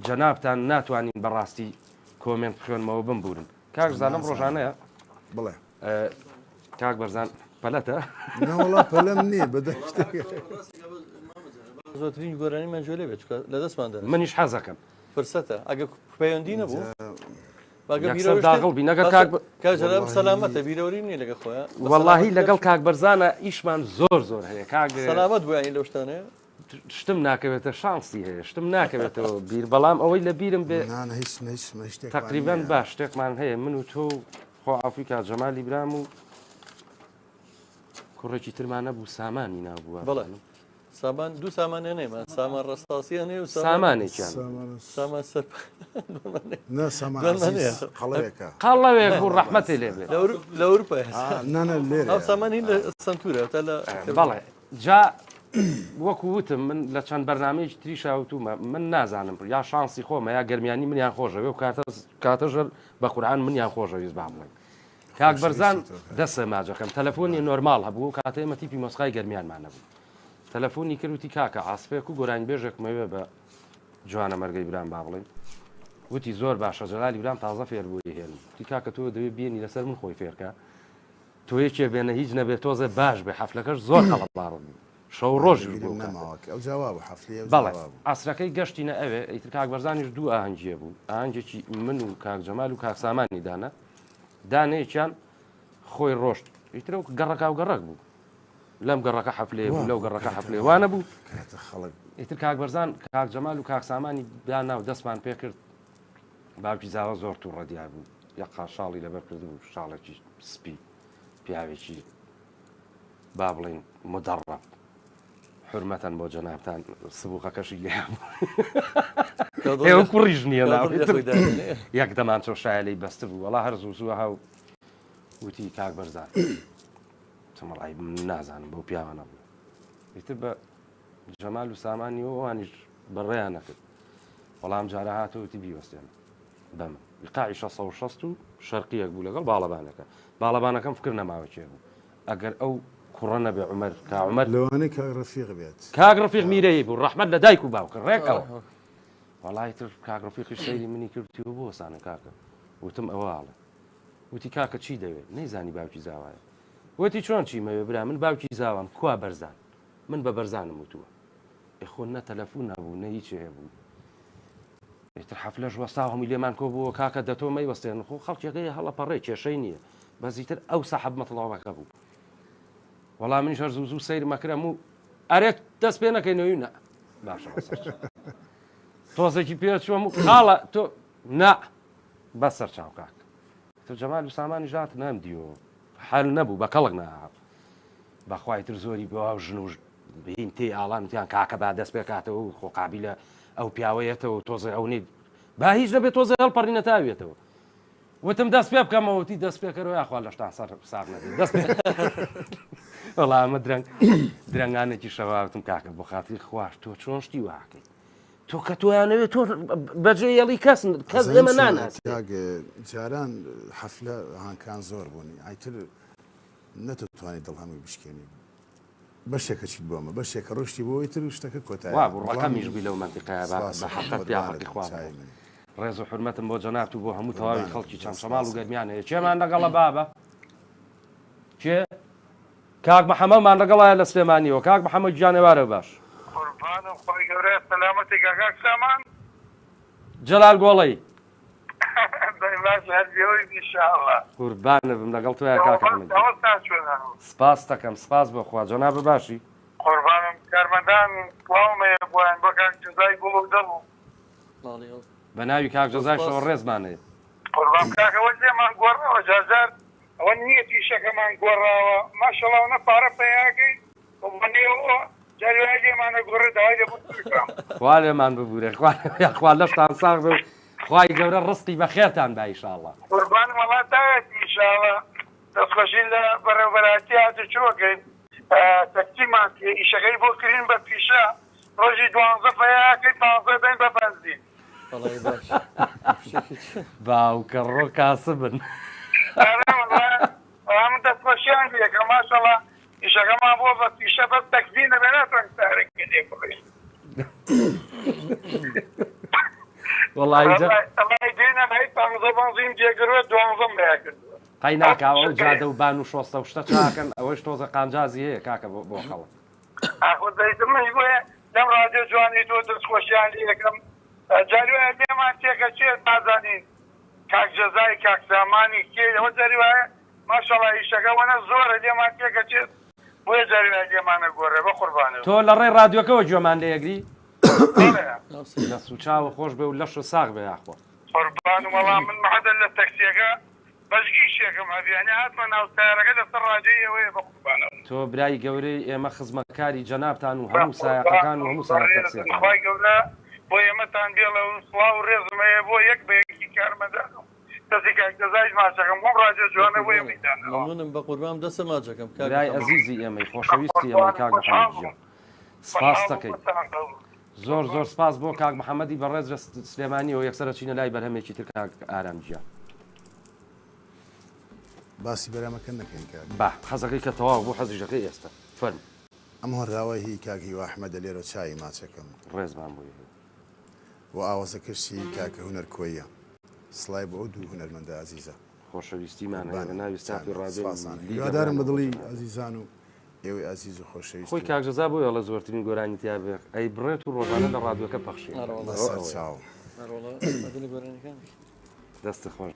جەنابتان ناتوانین بەڕاستی کۆمنت خوێنمەوە بمبورن کاک زانم ڕۆژانەیە بڵێ کاک بەرزان پەلەتە ناوەڵا پەلەم نییە بەدەشت زۆرترین گۆرانیمان جۆلێ بێت لە دەستماندا منیش حەزەکەم فرسەتە ئەگە پەیوەندی نەبوو داغڵبی نەگە کاژرام سەلامەتە بیرەوری نیە لەگە خۆیان وەڵاهی لەگەڵ کاک بەرزانە ئیشمان زۆر زۆر هەیە کاک سەلامەت بووانی لەو شتانەیە شتم ناکەوێتە شانسی هەیە شتم ناکەوێتەوە بیر بەڵام ئەوەی لە بیرم بێ تقریبان باش شتێکمان هەیە من و تۆ خۆ ئەفریقا جەمالی برام و کوڕێکی ترمانە بوو سامانی نابووە بەڵێ سامان دوو سامانە نێمە سامان ڕستاسیە نێ و سامانێکیان سامان سەر قاڵەوێک بوو ڕەحمەتی لێ بێت لە ئەوروپا ئەو سامانی لە سنتورە تا لە بەڵێ جا وەکو وتم من لە چەند بەرنامەیەکی تریش ئاوتومە من نازانم یا شانسی خۆمە یا گەرمیانی منیان خۆشەوێ و کاتەژەر بە قورعان منیان خۆشەویست با بڵێن کاک بەرزان دەسە ماجەکەم تەلەفۆنی نۆرمال هەبوو کاتە ئێمە تیپی مۆسقای گەرمیانمانە بوو تەلەفۆنی کردوتی کاکە ئاسپێک و گۆرانی بێژێکمەوێ بە جوانە مەرگەی برام با بڵێن وتی زۆر باشە جەلالی برام تازە فێر بووی هێن تی کاکە تۆ دەوێت بێنی لەسەر من خۆی فێرکە تۆ یەکێ بێنە هیچ نەبێت تۆزە باش بێ حەفلەکەش زۆر قەڵەبڵاڕ بوو شەو ڕۆژی بەڵێ ئاسرەکەی گەشتینە ئەوێ ئیتر کاک بەرزانیش دوو ئاهەنگیە بوو ئاهەنگێکی من و کاک جەمال و کاک سامانی دانا دانەیەکیان خۆی ڕۆشت ئیترە گەڕەکا و گەڕک بوو لەم گەڕەکە حەفلێ بوو لەو گەڕەکە حەفلێ وانە بوو ئیتر کاک بەرزان کاک جەمال و کاک سامانی دانا و دەستمان پێ کرد باوکی زاوە زۆر توو ڕەدیا بوو یەقا شاڵی لەبەر کرد و شاڵێکی سپی پیاوێکی با بڵێن مدەڕەب حرمەتەن بۆ جەنابتان سبووقەکەشی لێ ئێوە کوڕیش نییە یەک دەمان چۆ شایلەی بەستە بوو وەڵا هەر زوو هاو وتی کاک بەرزان چمەڵای نازانم بەو پیاوانە بوو ئیتر بە جەمال و سامانی و ئەوانیش بەڕێیان نەکرد وەڵام جارە هاتەوەتی بیوەستێن بەمە قاعی 660 و شەرقیەک بوو لەگەڵ باڵەبانەکە باڵەبانەکەم فکر نەماوە چێ بوو ئەگەر ئەو کوڕە نەبێ عومەر کا عومەر لەوانەی کاک ڕەفیق بێت کاک ڕەفیق میرەیە بوو ڕەحمەت لە دایک و باوکە ڕێکەوە وەڵای تر کاک ڕەفیقی سەیری منی کردیوە بۆ سانە کاکە وتم ئەوواڵە وتی کاکە چی دەوێت نەیزانی باوکی زاوایە وتی چۆن چیمەوێ برا من باوکی زاوام کوا بەرزان من بە بەرزانم وتووە ئەخۆ نە تەلەفۆن نەبوو نە هیچ هەبوو ئێتر حەفلەش وەستا هەمووی لێمان کۆ بووە کاکە دەتۆ مەیوەستێن خۆ خەڵکیەکەی هەڵە پەڕێ کێشەی نییە بەزیتر ئەو سەحەب مەتڵاوەکە بوو وەڵام منیش هەر زوو سەیرمەکرم و ئەرێت دەست پێ نەکەینەوەی نە باشە تۆزێکی پێ چۆم و خاڵە تۆ نا بەسەر چاو کاک تۆ جەمال و سامانی ژات نەمدیەوە حال نەبوو بە کەڵک ناهات بەخوای تر زۆری بەوا ژن و بین تێ ئاڵانتیان کاکە با دەست پێکاتەوە و خۆقابلە ئەو پیاوەیەتەوە تۆزە ئەو نیت با هیچ نەبێت تۆزە هەڵپەڕی نەتاوێتەوە وتم دەست پێ بکەمەوەتی دەست پێکەرەوە یاخوا لەشتان ساغ نەبێت دەست پێ وەڵا ئەمە درەنگانێکی شەواوتم کاکە بۆ خاتری خواش تۆ چۆن شتی واکەیت تۆ کە تۆیانەوێت تۆ بەجێ یەڵی کەس ئێمە ناناسی جاران حەفلە هانکان زۆر بوونی ئایتر نەتوانێت دڵ هەمووی بشکێنی بەشێکە چیت بۆمە بەشێکە ڕۆشتی بۆی تر شتەکە کۆتای وا ڕەقەمیش بی لەو منتیقەیە بە حەقەت پیاحەقی خوا ڕێز و حرمەتم بۆ جەناب و بۆ هەموو تەواوی خەڵکی چەند شەماڵ و گەرمیان هەیە چێمان لەگەڵە بابە چێ کاک محەممەدمان لەگەڵایە لە سلێمانیەوە کاک محەممەد گیانێوارە باش سلامەتی کاکاک سامان جەلال گۆڵەی قوربانە بم لەگەڵ توای کاکە سپاس دەکەم سپاس بۆ خوا جەنابە باشی قوربانم کارمەندان واومەیە بۆیان بۆ کاک جەزای گوڵ و دڵ بە ناوی کاک جەزای شەوە ڕێزمانەیە قوربان کاکەوە لێمان گۆڕەوە جارجار ئەوە نیەتی شەکەمان گۆڕاوە ماشەڵڵا نە پارە پێیاکەی بۆنێەوە جاروای لێمانە گۆڕێ داوای لێ بکەم خوا لێمان ببوورێ خوا لەشتان ساغ بێ خوای گەورە ڕستی بە خێرتان با ئیشاڵڵا قوربان وڵاتایەتی ئیشاڵڵا دەستخۆشین لە بەڕێوەبەراتی هاتوچۆکەین تەکسیمان ئیشەکەی بۆ کردین بە پیشە ڕۆژی 12 پەیاکەی 15 دەین بە بەنزین باوکە ڕۆ کاسە بن من دەستخۆشیان لێکە ماشەڵڵا ئیشەکەمان بۆ بە پیشە بەس تەکسین دەبێنێتەوە سارێکی لێ بڕێ وەڵی قەی ناکاوە جادە و بان و شۆستە و شتە چاکەن ئەوەش تۆزە قانجازی هەیە کاکە بۆ خەڵک لەم ڕادیۆ جوانی تۆ دەستخۆشیان یەکەم جاروایە لێمان تێکە چێت نازانین کاک جەزای کاک سامانی کێ ئەوە جاروایە ماشەڵڵا ئیشەکە وەنە زۆرە لێمان تێکە چێت بۆیە جاروای لێمانە گۆڕێ بە قوربانە تۆ لە ڕێی ڕادیۆکەوە گوێمان لێگری دەست و چاوە خۆش بێ و لەش و ساغ بێ یاخوا قوربان وەڵام من مەحەدە لە تەکسیەکە بەشگی شێکم هەبیانی هاتمە ناو سایارەکە لەسەر ڕادیۆیەوەیە بە قوربانەوە تۆ برای گەورەی ئێمە خزمەتکاری جەنابتان و هەموو سایەقەکان و هەموو سایە تەکسیەکان خی گەورە بۆ ئێمەتان بێڵە و سڵاو و ڕێزمەیە بۆ یەک بە یەکی کارمەدانم کەسی کاک جەزایش ماچەکەم بۆم ڕادیۆ جوانە بۆ ئێمەدانەوە مەمنونم بە قوربان دەسە ماچەکەم برای ئەزیزی ئێمەی خۆشەویستی ئێمەی کاک محەممەد سپاس دەکەین زۆر سپاس بۆ کاک محەممەدی بەڕێز لە سلێمانیەوە یەکسەرە چینە لای بەرهەمێکی تر کاک ئارامجیان باسی بەرامەکە نەکەین کار با حەزەکەی کە تەواو بۆ حەزیژەکەی ئێستا فەرم ئەمە هەرراوای هی کاکی و ئەحمەدە لێرە چای ماچەکەم ڕێزمان بووی و ئاوازەکەشی کاکە هونەر کۆیە سڵای بۆ ئەو دوو هونەرمەندە ئازیزە خۆشەویستیمان هەیە لە ناوی ستافی ڕادیۆ هیوادارم بەدڵی ئازیزان و ئێوەی ئازیز و خۆشەویست خۆی کاک جەزا بۆیە لە زۆرترین گۆرانی تیا بێ ئەی بڕێت و ڕۆژانە لە ڕادیۆکە پەخشی چاو دەستی خۆش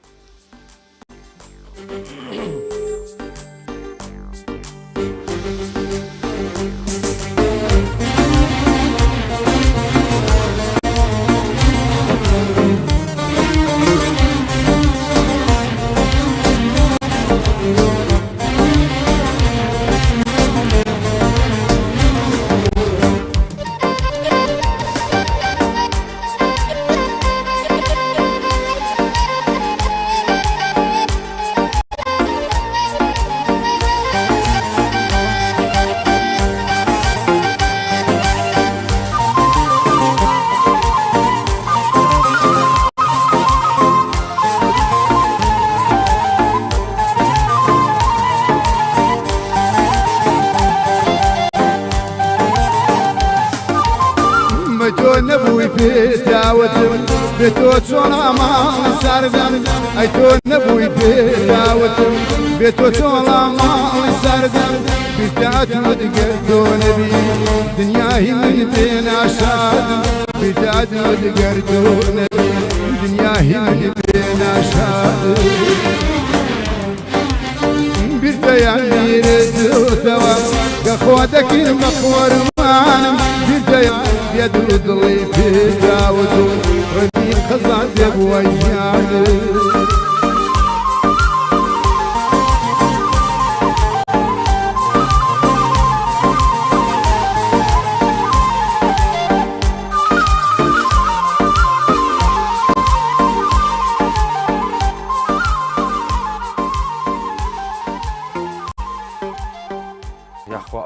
بێتۆ چۆن ئەماڵی ساردەم ئەی تۆ نەبووی پێداوتم بێتۆ چۆن ئەماڵی ساردەم بیدادمت گەر تۆ نەبی دنیای من پێ ناشادم بیدادمت گەر تۆ نەبی دنیای من پێ ناشادم بیردەیان بیرێتەوە کە خۆ دەکرد بە خۆرمانم بیردەیان بێت و دڵی پێداوت و ڕەبی خەزان دێبووە ژیانم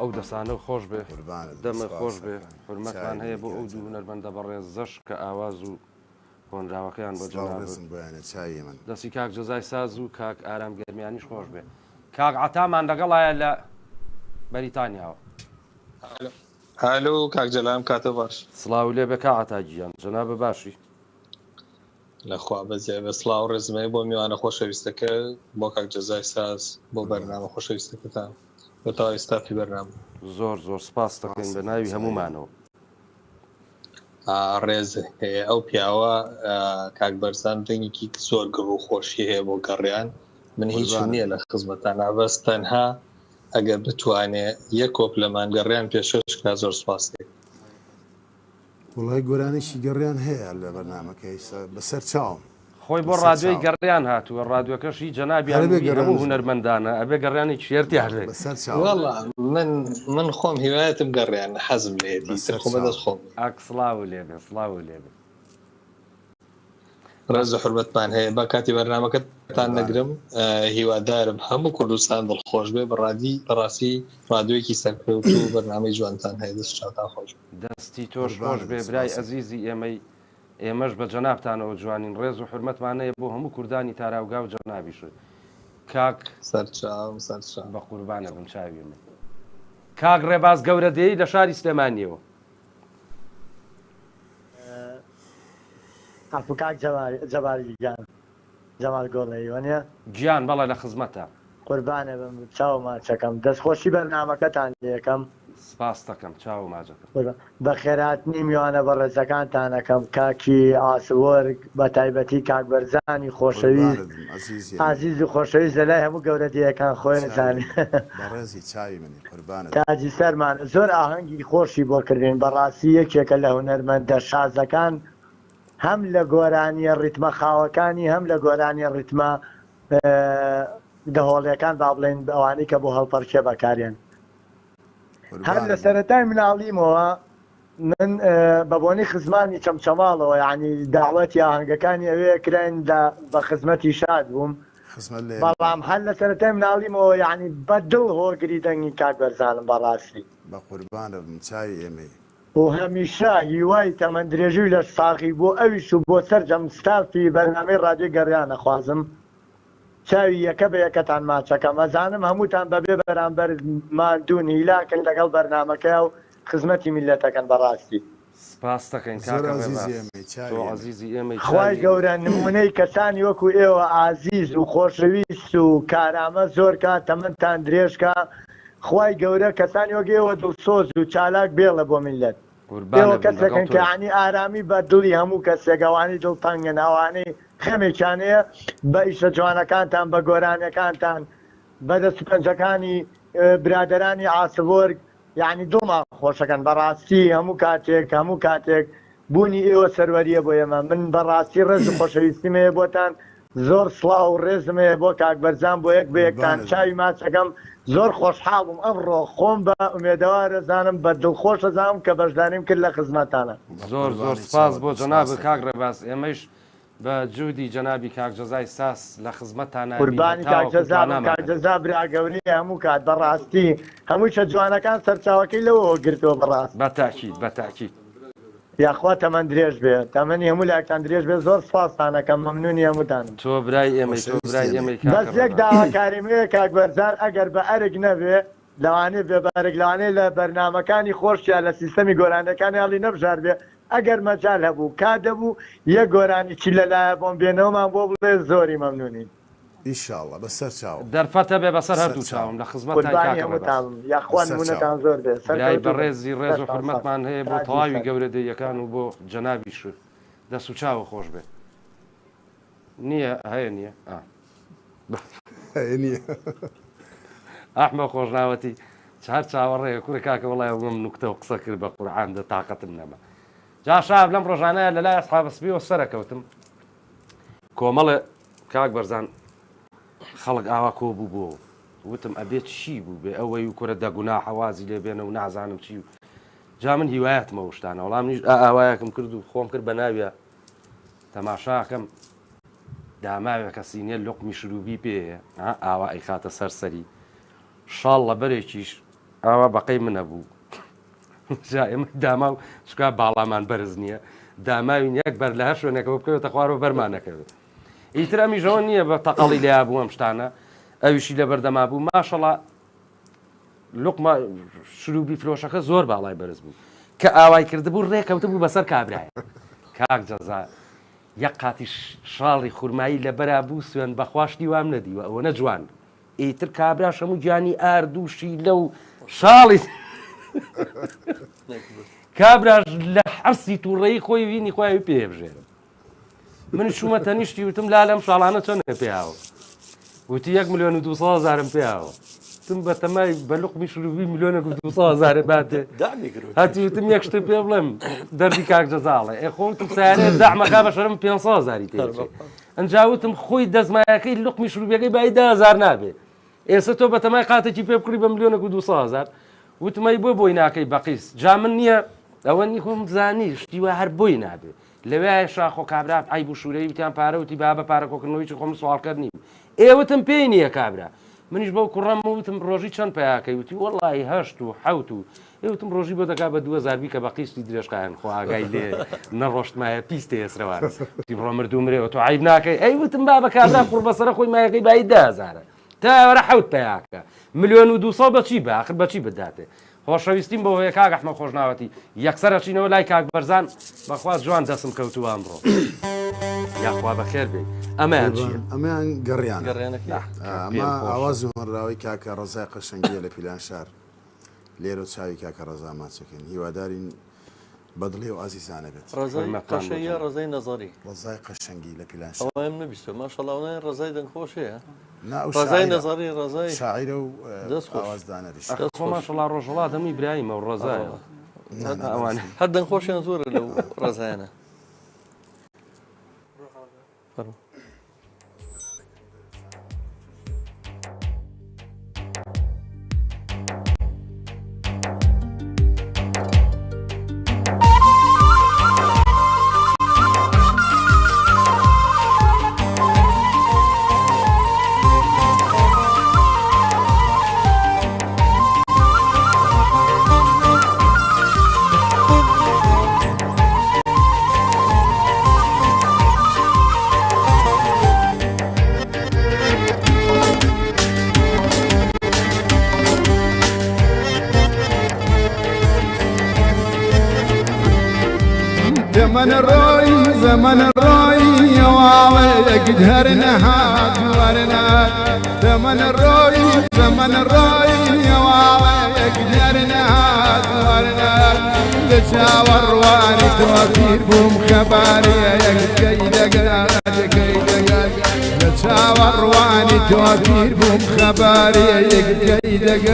ئەو دەسانە و خۆش بێ دەمە خۆش بێ حرمەتمان هەیە بۆ ئەو دوو هونەرمەندە بەڕێز زەش کە ئاواز و کۆنراوەکەیان بۆ من دەستی کاک جەزای ساز و کاک ئارام گەرمیانیش خۆش بێ کاک عتامان لەگەڵایە لە بەریتانیاوە هالو کاک جەلام کاتە باش سڵاو لێ بێ کا عتاگیان جەنابە باشی لەخوا بەزیای بە سڵاو ڕێزمەی بۆ میوانە خۆشەویستەکە بۆ کاک جەزای ساز بۆ بەرنامە خۆشەویستەکەتان بۆ تاوای ستافی بەرنامە زۆر زۆر سپاس دەکەین بە ناوی هەمومانەوە ڕێز هەیە ئەو پیاوە کاک بەرزان دەنگێکی زۆر گڕ و خۆشی هەیە بۆ گەڕیان من هیچ نییە لە خزمەتان ئابەست تەنها ئەگەر بتوانێت یەک کۆپ لەمان گەڕیان پێشۆشکا زۆر سپاس دێت وڵای گۆرانێکی گەڕیان هەیە لە بەرنامەکەی بەسەر چاوم خۆی بۆ ڕادیۆی گەڕیان هاتووە ڕادیۆکەشی جەنابیان هەموو هونەرمەندانە ئەبێ گەڕیانی چێرتی هەرێ من خۆم هیوایەتم گەڕیان حەزم لێتی دەست خۆم ئاک سڵاو لێبێ سڵاو لێبێ ڕێز و حرمەتمان هەیە با کاتی بەرنامەکەتان نەگرم هیوادارم هەموو کوردستان دڵخۆش بێ بەڕاستی ڕادیۆیەکی سەرکەوت و بەرنامەی جوانتان هەیە دەست چاوتان خۆش دەستی تۆش خۆش بێ برای ئەزیزی ئێمەش بە جەنابتانەوە جوانین ڕێز و حرمەتمانەیە بۆ هەموو کوردانی تاراوگا و جەنابیش کاک سەرچاو بە قوربانە بم چاوی من کاک ڕێباز گەورە دێی لە شاری سلێمانیەوە کاک جەباری گیان جەمال گۆڵەیەوە نیە گیان بەڵێ لە خزمەتە قوربانە بم چاو ماچەکەم دەستخۆشی بەرنامەکەتان لەکەم سپاس دەکەم چاو ماجەکەم بە خێراتنی میوانە بە ڕێزەکانتانەکەم کاکی ئاسوەرگ بە تایبەتی کاک بەرزانی خۆشەویست عزیز و خۆشەویست لە لای هەموو گەورەتیەکان خۆی نزانێ تاجی سەرمان زۆر ئاهەنگی خۆشی بۆ کردین بەڕاستی یەکێکە لە هونەرمەندە شازەکان هەم لە گۆرانیە ڕیتمە خاوەکانی هەم لە گۆرانیە ڕیتمە دەهۆڵیەکان با بڵێن ئەوانەی کە بۆ هەڵپەرکێ بەکارێن هەر لە سەرەتای مناڵیمەوە من بە بۆنی خزمانی چەمچەماڵەوە یعنی داوەتی ئاهەنگەکانی ئەوەیە کراین بە خزمەتی شاد بووم بەڵام هەر لە سەرەتای مناڵیمەوە یعنی بە دڵ هۆگری دەنگی کاک بەرزانم بەڕاستی بە قوربانە چای ئێمەی و هەمیشە هیوای تەمەند درێژووی لە ساغی بۆ ئەویش و بۆ سەرجەم ستافی بەرنامەی ڕادیۆ گەڕیانە خوازم چاوی یەکە بە یەکەتان ماچەکەم ئەزانم هەمووتان بەبێ بەرامبەر ماندوون هیلاکن لەگەڵ بەرنامەکە و خزمەتی میلەتەکەن بەڕاستی سپاس دەکەین عزیزی ئێمە خوای گەورە نمونەی کەسانی وەکو ئێوە ئازیز و خۆشەویست و کارامە زۆر کات تەمەندتان درێژکە خوای گەورە کەسانی وەک ئێوە دڵسۆز و چالاک بێڵە بۆ میلەت ئێوە کەسەکەن کە عنی ئارامی بە دڵی هەموو کەسێکەوانی دڵتەنگن ئەوانەی خەمێکیانەیە بە ئیشە جوانەکانتان بە گۆرانەکانتان بەدەست پەنجەکانی برادەرانی ئاسوەرگ یعنی دڵمان خۆشەکەن بەڕاستی هەموو کاتێک بوونی ئێوە سەروەریە بۆ ئێمە من بەڕاستی ڕێز و خۆشەویستیمەیە بۆتان زۆر سڵاو و ڕێزمەیە بۆ کاک بەرزان بۆ یەک بە یەکتان چاوی ماچەکەم زۆر خۆشحاڵم ئەمڕۆ خۆم بە ئومێدەوارە زانم بە دڵخۆشە زانم کە بەشداریم کرد لە خزمەتانە زۆر زۆر سپاس بۆ جەناب کاک ڕێباز ئێمەش بە جوودی جەنابی کاک جەزای ساس لە خزمەتانە قوربانی کاک جەزا برا گەوری هەموو کات بەڕاستی هەموو شە جوانەکان سەرچاوەکەی لەوە گرتووە بەڕاست بەتاکید یاخوا تەمەند درێژ بێ تەمەنی هەموو لایەکان درێژ بێ زۆر سپاسانەکەم مەمنونی هەمووتان تۆ برای ئێمەی بەس یەک داواکاریمەیە کاک بەرزان ئەگەر بە ئەرگ نەبێ لەوانەیە بێ بەرگ لەوانەیە لە بەرنامەکانی خۆشیان لە سیستەمی گۆرانەکانی هەڵی نەبژار بێ ئەگەر مەجال هەبوو کادەبوو یەک گۆرانی چی لەلایە بۆم بێنەوەمان بۆ بڵێ زۆری مەمنونی ئینشاءڵڵا بەسەر چاو دەرفەتە بێ بەسەر هەردوو چاوم لە خزمەتتان یاخوان نمونەتان زۆر بێ برای بەڕێزی ڕێز و حرمەتمان هەیە بۆ تەواوی گەورە دەیەکان و بۆ جەنابیش دەست و چاوە خۆش بێ نییە هەیە نییە ئەحمە خۆشناوەتی چهار چاوەڕێە کوڕی کاکە وڵای وم نوکتە و قسە کرد بە قورعان دە تااقەتم نەما جا شاب لەم ڕۆژانەیە لە لای ئەسحاب سپیەوە سەرەکەوتم کۆمەڵێ کاک بەرزان خەڵک ئاوا کۆ بوو بۆ وتم ئەبێت چی بوو بێ ئەوەی و کورە دەگونا حەوازی لێ بێنە و نازانم چی و جا من هیوایەتمە شتانە وەڵام نیش ئاوایەکەم کرد و خۆم کرد بە ناویە تەماشاکەم داماوێ کە سینێ لقمی شروبی پێەیە ئاوا ئەی خاتە سەرسەری شاڵ لە بەرێکیش ئەوە بەقەی منە بوو ئێمە داما و چکا باڵامان بەرز نییە داماوین یەک بەر لە هەر شوێنێکەوە بکەوێتە خوارەوە بەرمانەکەوێت ئیتر ئەمیژەوە نییە بە تەقەڵی لیا بوو ئەم شتانە ئەویشی لە بەردەما بوو ماشەڵا لوقمە شروبی فرۆشەکە زۆر باڵای بەرز بوو کە ئاوای کردبوو ڕێکەوتە بوو بەسەر کابرایە کاک جەزا یەک قاتی شاڵی خورمایی لە بەرا بوو سوێن بەخواشتی وام نەدیوە ئەوە نەجوان ئیتر کابرا شەموو گیانی ئاردووشی لەو شاڵی کابراش لە حەرسی تووڕێی خۆی وینی خۆی پێ بژێرم من شومە تەنیشتی وتم لا لەم شاڵانە چۆنە پێیاوە وتی 1,200,000 پێیاوە تم بە تەمای بە لوقمی شروبی 1,200,000 باتێ هەتی وتم یەک شتە پێ بڵێم دەردی کاک جەزاڵێ خۆتم سیارێ دەعمەکە بە شەرم 500,000 تێ ئەنجاوتم خۆی دەزمایەکەی لوقمی شروبیەکەی بای 10,000 نابێ ئێستا تۆ بە تەمای قاتێکی پێ بکڕی بە 1,200,000 وتمەی بۆی ناکەی بەقیس جا من نییە ئەوە نی خۆم زانی شتیوە هەر بۆی نابێ لەوێ شاخۆ کابرا ئای بوو شوورەی وتیان پارەوتی با بە پارەکۆکردنەوەی خۆم سوالکرد نیم ئێوەتم پێی نییە کابرا منیش بەو کوڕەم وتم ڕۆژی چەند پیاکەی وتی وەڵی 8 و 7 و ئێوتم ڕۆژی بۆ دەکا بە 2,000 کە بە قیستی درێژقایان خۆ ئاگای لێ نەڕۆشتمایە پیستە ئێسرەوان تی بڕۆ مردوو مرێەوە تۆ عیب ناکەی ئەی وتم با بە کابرا قوڕ بەسەرە خۆی مایەکەی بای 10,000 تا وەرە 7 پیاکە 1,200,000 بەچی بە آخر بەچی بداتێ خۆشەویستیم بۆ هەیە کاک ئەحمەد خۆشناوەتی یەکسەر ئەچینەوە لای کاک بەرزان بەخواست جوان دەسم کەوتووە ئەمڕۆ یاخوا بەخێر بێ ئەمەیان چییە؟ ئەمەیان گەڕیانە ئەمە ئاوازی هۆنراوی کاکە ڕەزای قەشەنگیە لە پیلانشار لێرە و چاوی کاکە ڕەزا ماچەکەن هیوادارین بەدڵی و ئازیزانە بێت ڕزای ڕزای نەزاری ڕزای قەشەنگی لە پیلانشار ئەوەم نەبیستە ماشەڵاوانای ڕزای دەنگخۆشەیە ڕزای نەزاری ڕزای شاعیرە و ئاوازدانەریش خۆ ماشەڵا ڕۆژەڵا دەمی برایمە و ڕزایە هەر دەنگخۆشیان زۆرە لەو ڕزایانە زمن الروي واويك دهرنا هاجورنا زمن الروي واويك دهرنا هاجورنا تشاور واني توفير بوم خباري يا كيدك تشاور واني توفير بوم خباري يا كيدك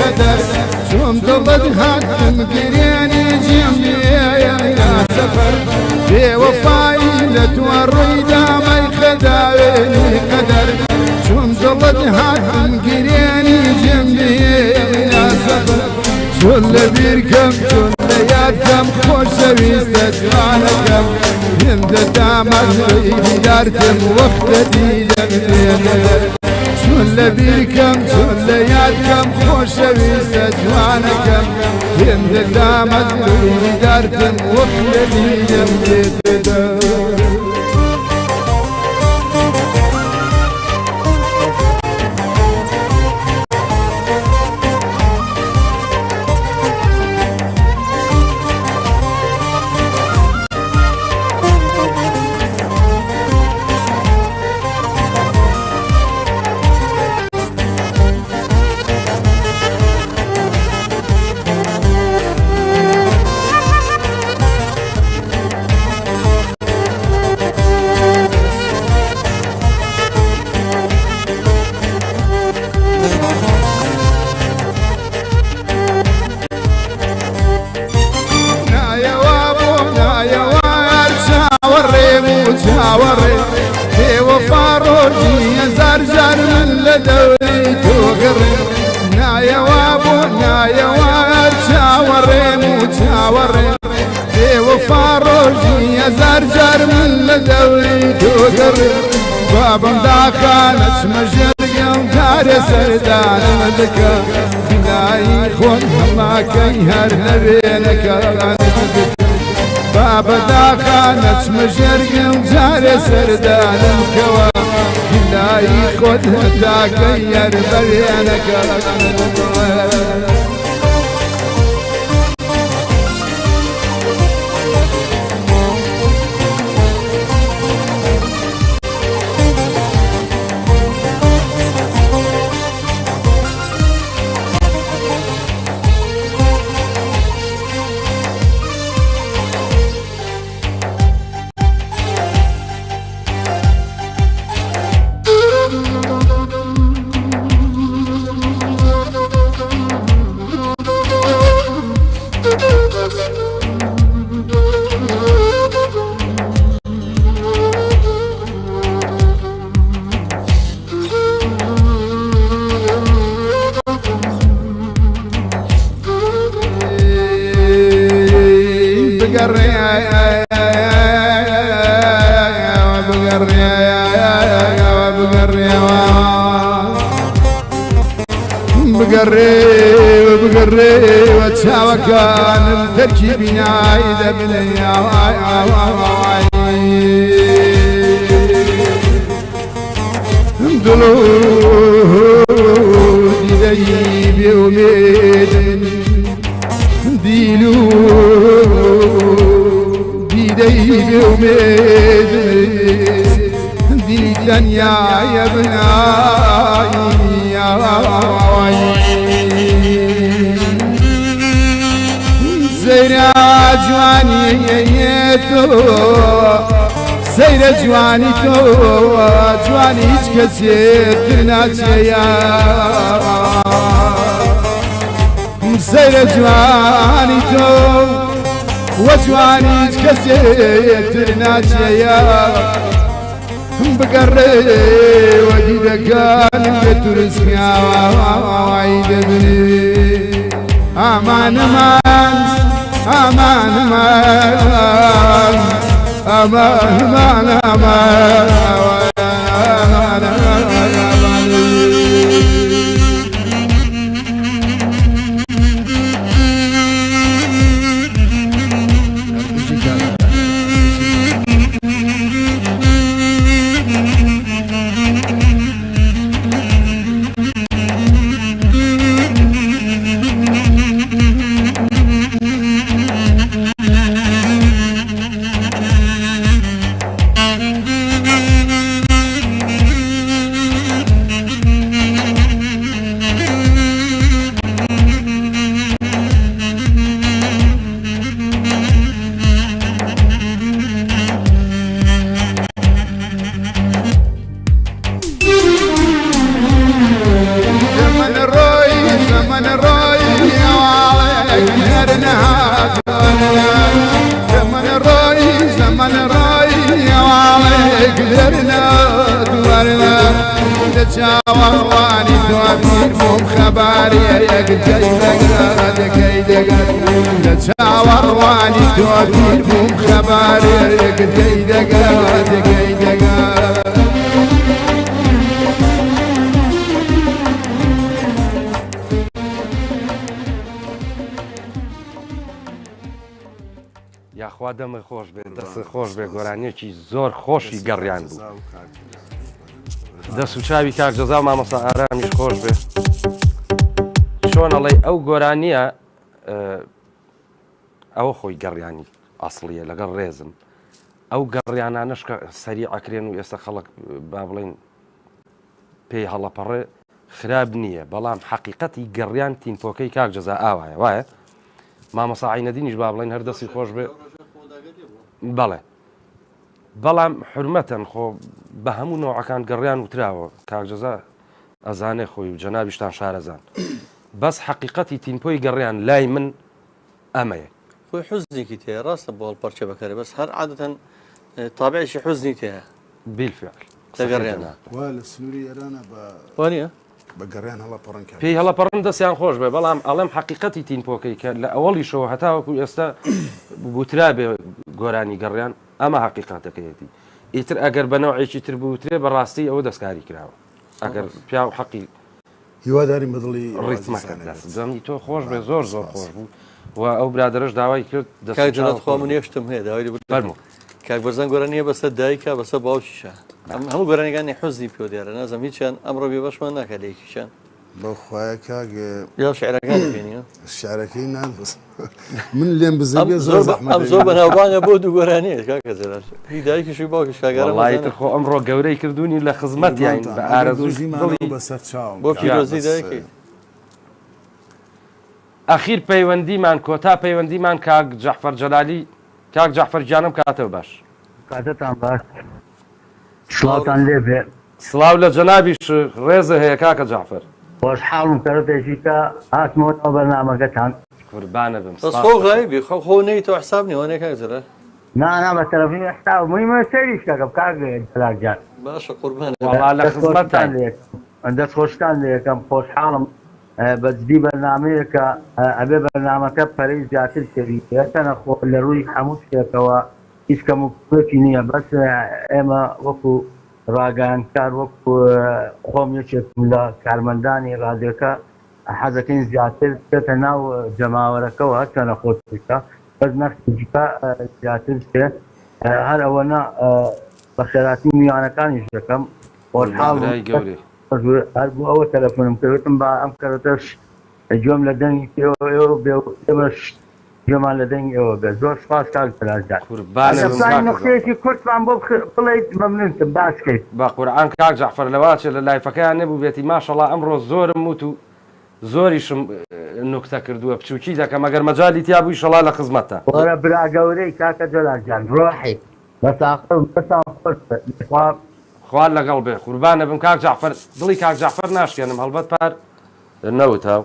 قدر شوم ضد هاتم قرياني جنبي يا سفر بوفاي لتوري دامي خداويني قدر شوم ضد هاتم قرياني جنبي يا سفر شل بيركم شل ياتكم خوش سويست جوانكم يمد دامك دارتم وقتي لمدينة شل بيركم شل ياتكم خوشويست جوانكم يمد دامت دارتم وقتي لمدينة فاروجي زرجر من لدوري توقر نايا وابو نايا وشاورين وشاورين وفاروجي زرجر من لدوري توقر بابم داخلت مجرقم دار سردان مدكا بلاي خون ما كيهر نبينك بابا داخلت مجرقم دار سردان الكوا بلاي خون دا كيهر نبينك بقري وتساوكان التركيبنا إذا بنيا دلود ذيب يوميد ديلو ذيب يوميد دي الدنيا يا بناي سير جواني تو سير جواني تو جواني هيچ کسی ناچيا سير جواني تو وجواني هيچ کسی ناچيا بقري وديدا كان بترسميا وعيد بني امان امان امان امان امان امان واني دوامير بوم خباري يا قديدك دقيدك نتشاور واني دوامير بوم خباري يا قديدك دقيدك یاخوا دەمە خۆش بێ دەست خۆش بێ گۆرانیەکی زۆر خۆشی گەڕیان بوو دەست و چاوی کاک جەزا و مامەستا ئارامیش خۆش بێ چۆن ئەڵێ ئەو گۆرانیە ئەوە خۆی گەڕیانی ئەسڵیە لەگەڵ ڕێزم ئەو گەڕیانانەش کە سەری ئەکرێن و ئێستا خەڵک با بڵێن پێی هەڵەپەڕێ خراب نییە بەڵام حەقیقەتی گەڕیان تینپۆکەی کاک جەزا ئاوایە وایە مامەسا عینەدینیش با بڵێن هەر دەستی خۆش بێ بەڵێ بەڵام حرمەتەن خۆ بە هەموو نۆعەکان گەڕیان وتراوە کاک جەزا ئەزانێ خۆی و جەنابیشتان شارەزان بەس حەقیقەتی تینپۆی گەڕیان لای من ئەمەیە خۆی حوزنێکی تەیە ڕاستە بۆ هەڵپەرچە بەکارێ بەس هەر عادەتەن تابعیشی حوزنی تەیە بالفعل دەگەڕێنە وا لە سنووری ئێرانە وانە بەگەڕیان هەڵە پەڕەن پێی هەڵە پەڕن دەستیان خۆش بێ بەڵام ئەڵێم حقیقەتی تینپۆکەی کە لە ئەوەڵیشەوە هەتاوەکو ئێستا بوترا بێ گۆرانی گەڕیان ئەمە حقیقاتەکەیەتی ئیتر ئەگەر بەنەوەیەکی تر بوترێ بەڕاستی ئەوە دەستکاری کراوە ئەگەر پیا و حەقی هیواداری مەدڵی ڕیتمەکەدەمی تۆ خۆش بێ زۆر خۆش بوو و ئەو برادرش داوای کرد دەستجات خوا من یەشتم هەیە داوای فەرموو کاک بەرزان گۆرانیە بەسەر دایکە بەسەر باوکیشە هەموو گۆرانیەکانی حوزی پێ دیارە نازەم هیچیان ئەمڕۆ بێ بەشمان ناکات لە یەکیشان بەخوایە کاک یا شعرەکان بێنیە شعرەکەی نانبس من لێم بزەبێ زۆر ئەم زۆر بەناوبانگە بۆ دوو گۆرانیە کاکە جەلال هی دایکیشی باوکیش کاگەرە وڵایتر خۆ ئەمڕۆ گەورەی کردوونی لە خزمەت یاین بە ئارەزوی بەسەر چاوم بۆ پیرۆزی دایکی ئەخیر پەیوەندیمان کۆتا پەیوەندیمان کاک جەعفەر جەلالی کاک جەعفەر گیانم کاتەوە باش کاتتان باش سڵاوتان لێ بێ سڵاو لە جەنابیش ڕێزە هەیە کاکە جەعفەر خۆشحاڵم کەرتێکی کە هاتمەوە بەرنامەکەتان قوربانە بم خۆ غایبی خۆ نەی تۆ حساب نیوانێ کاک جەلال نا بە تەلەفۆنی حساب مهمە سەریش کەکەم کاک جەلال باشە قوربان وەڵا لە خزمەتتان دەست خۆشتان لێ یەکەم خۆشحاڵم بەجددی بەرنامەیە کە ئەبێ بەرنامەکە پەرەی زیاتر کردی ئێستا خۆ لە ڕووی هەموو شتێکەوە هیچ کەموکی نییە بەس ئێمە وەکو ڕاگەیاندکار وەکو خۆم یەکێکم لە کارمەندانی ڕادیۆکە حەزەکەین زیاتر بێتە ناو جەماوەرەکەەوە هەچەنە خۆشیکە بەس نەخسیکە زیاتر بێ هەر ئەوەنە بە خێراتی میوانەکانیش دەکەم خۆشحاڵ هەر بوو ئەوە تەلەفۆنم کردتم بە ئەم کەرەتەش گوێم لە دەنگی ئێمەش گوێمان لە دەنگی ئێوە بێ زۆر سپاس کاک جەلال نقطەیەکی کورتمان بۆ بڵێیت مەمنونتم باسکەیت بە قورئان کاک جەعفەر لەواچێ لە لایفەکەیان نەبوو بێتی ماشەڵڵا ئەمڕۆ زۆرم وت و زۆریشم نوکتە کردووە بچووکی دەکەم ئەگەر مەجالی تیا بوو ئیشەڵا لە خزمەتە وەرە برا گەورەی کاکە جەلال گیان ڕۆحی خوار لەگەڵ بێ قوربانە بم کاک جەعفەر دڵی کاک جەعفەر ناشکێنم هەڵبەت پار نەوتاو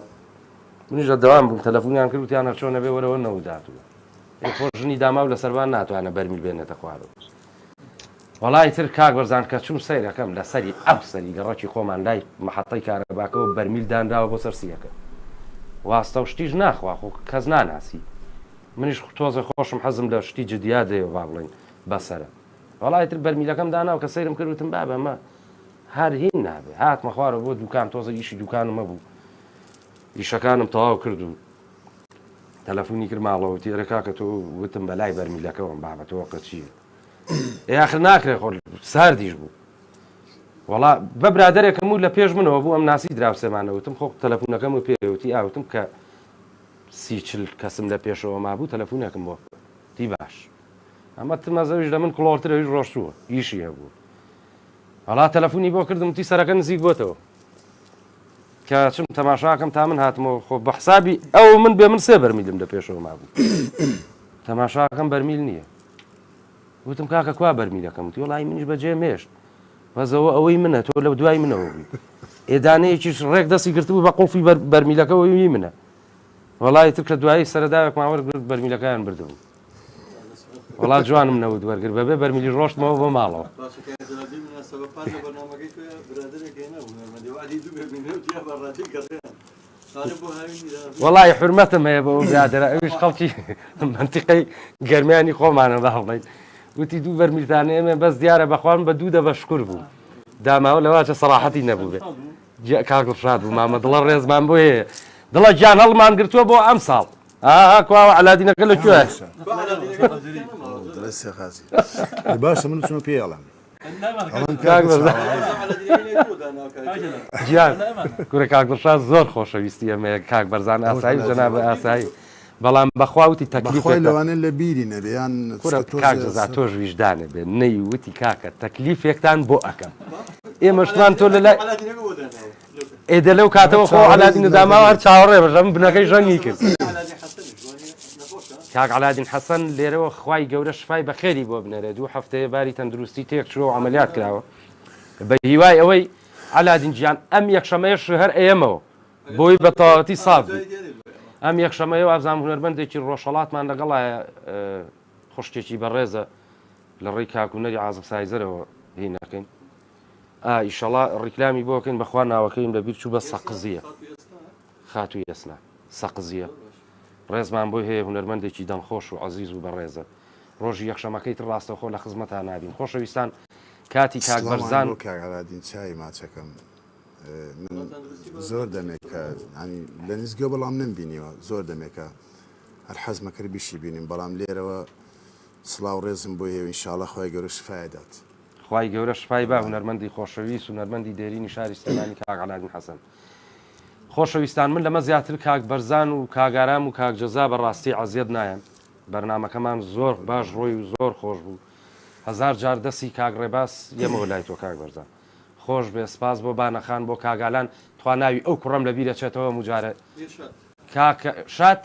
منیش دەوام بووم تەلەفۆنیان کرد وتیان هەرچۆنە بێ وەرەوە نەوداتوە خۆ ژنی داما و لەسەروان ناتوانە بەرمیل بێنێتە خوارەوە وەڵای تر کاک بەرزان کە چوم سەیرەکەم لە سەری ئەو سەری گەڕەکی خۆمان لای مەحەتەی کارەباکەوە بەرمیل دانراوە بۆ سەرسیەکە واستە و شتیش ناخوا خۆ کەس ناناسی منیش تۆزە خۆشم حەزم لە شتی جدیا دەیەوە با بڵێن بەسەرە وەڵای تر بەرمیلەکەم داناوە کە سەیرم کردوتم بابەمە هەر هین نابێ هاتمە خوارەوە بۆ دوکان تۆزە ئیشی دوکانمە بوو ئیشەکانم تەواو کرد و تەلەفۆنی کرد ماڵەوە تێرە کاکە تۆ وتم بەلای بەرمیلەکەەوەم بابەتەوە کە چییە ئاخر ناکرێ خۆ ساردیش بوو وەڵا بە برادێکم و لە پێش منەوە بوو ئەم ناسی دراوسێمانەوتم خۆ تەلەفۆنەکەم و پێوتی ئاوتم کە سیچل کەسم لە پێشەوە مابوو تەلەفۆنەکەم بۆ دی باش ئەمە تمەزەویش لە من کڵۆرترەویش ڕۆشتووە ئیشی هەبوو وەڵا تەلەفۆنی بۆ کردم تی سەرەکە نزیک بۆتەوە کە چم تەماشاکەم تا من هاتمەوە خۆ بە حسابی ئەو من بێ من سێ بەرمیلم لە پێشەوە مابوو تەماشاکەم بەرمیل نییە وتم کاکە کوا بەرمیلەکەم وتی وەڵای منیش بەجێ مێشت بەزەوە ئەوەی منە تۆ لە دوای منەوە بووی ئێدانەیەکیش ڕێک دەستی گرتبوو بە قوڵفی بەرمیلەکەەوەی منە وەڵای تر کە دوایی سەرەداوێکمان وەرگرت بەرمیلەکەیان بردبوو وەڵا جوانم نەوت وەرگر بەبێ بەرمیلی ڕۆشتمەوە بۆ ماڵەوە وەڵی حرمەتم هەیە بە برادرە ئەویش خەڵکی منتیقەی گەرمیانی خۆمانە بەڵێن وتی دوو بەرمیلتانە ئێمە بەس دیارە بەخوام بە دوو دەبەشکور بوو داماوە لەواچە سەراحەتی نەبوو بێ کاگڵشاد بوو مامە دڵە ڕێزمان بۆ هەیە دڵە گیان هەڵمان گرتووە بۆ ئەم ساڵ کواوە علادینەکە لەکوێ باشە من چۆن پێڵم گیان کوورە کاگڵشاد زۆر خۆشەویستی ئەمەیە کاک بەرزان ئاسایی جەنابە ئاسایی بەڵام بەخواوتی تەکلیفی لەوانێت لە بیری نەبیان کاکجزا تۆش ویژدانە بێ نەیوتی کاکە تەکلیفێکتان بۆ ئەەکەم ئێمەشتوان تۆ لە لای ئێدە لەو کاتەوە خۆ علادین داماوە هەر چاوەڕێ بەژەم بنەکەی ژەنگی کرد کاک علادین حەسەن لێرەوە خوای گەورە شفای بەخێری بۆ بنەرێت دوو هەفتەیە باری تەندروستی تێک چوە و عەمەلیات کراوە بە هیوای ئەوەی علادین گیان ئەم یەکشەمەیەش هەر ئێمەوە بۆی بە تەواوەتی ساف بوو ئەم یەکشەمەیە ئازام هونەرمەندێکی ڕۆژهەڵاتمان لەگەڵایە خوشکێکی بەڕێزە لە ڕێی کاکوونەری عازب سایزەرەوە هینەکەین ئیشەڵا ڕیکلامی بۆکەین بەخوا ناوەکەیم لەبیر چوو بە سەقزیە خاتووی ئێسنا سەقزیە ڕێزمان بۆی هەیە هونەرمەندێکی دەمخۆش و عەزیز و بەڕێزە ڕۆژی یەکشەمەکەی تر ڕاستەوخۆ لە خزمەتان نابین خۆشەویستان کاتی کاک بەرزان کاگەڵادین چای ماچەکەم من زۆر دەمێکە لە نزگە بەڵام نمبینیوە زۆر دەمێکە هەر حەزمە کرد بیشی بینیم بەڵام لێرەوە سڵاو ڕێزم بۆ هێوە ئینشاڵڵا خۆی گەورە شفایدات خی گەورە شپای با هونەرمەندی خۆشەویست و هونەرمەندی دێرینی شاری سلێمانی کاگەڵادین حەسەن خۆشەویستان من لەمە زیاتر کاک بەرزان و کاگارام و کاک جەزا بەڕاستی عەزیەت نایەن بەرنامەکەمان زۆر باش ڕۆی و زۆر خۆش بوو هەزار جار دەستی کاک ڕێباس یەمەوە لای تۆ کاک بەرزان خۆش بێ سپاس بۆ بانەخان بۆ کاگالان تواناوی ئەو کوڕم لە بیرە چێتەوە مجارە شات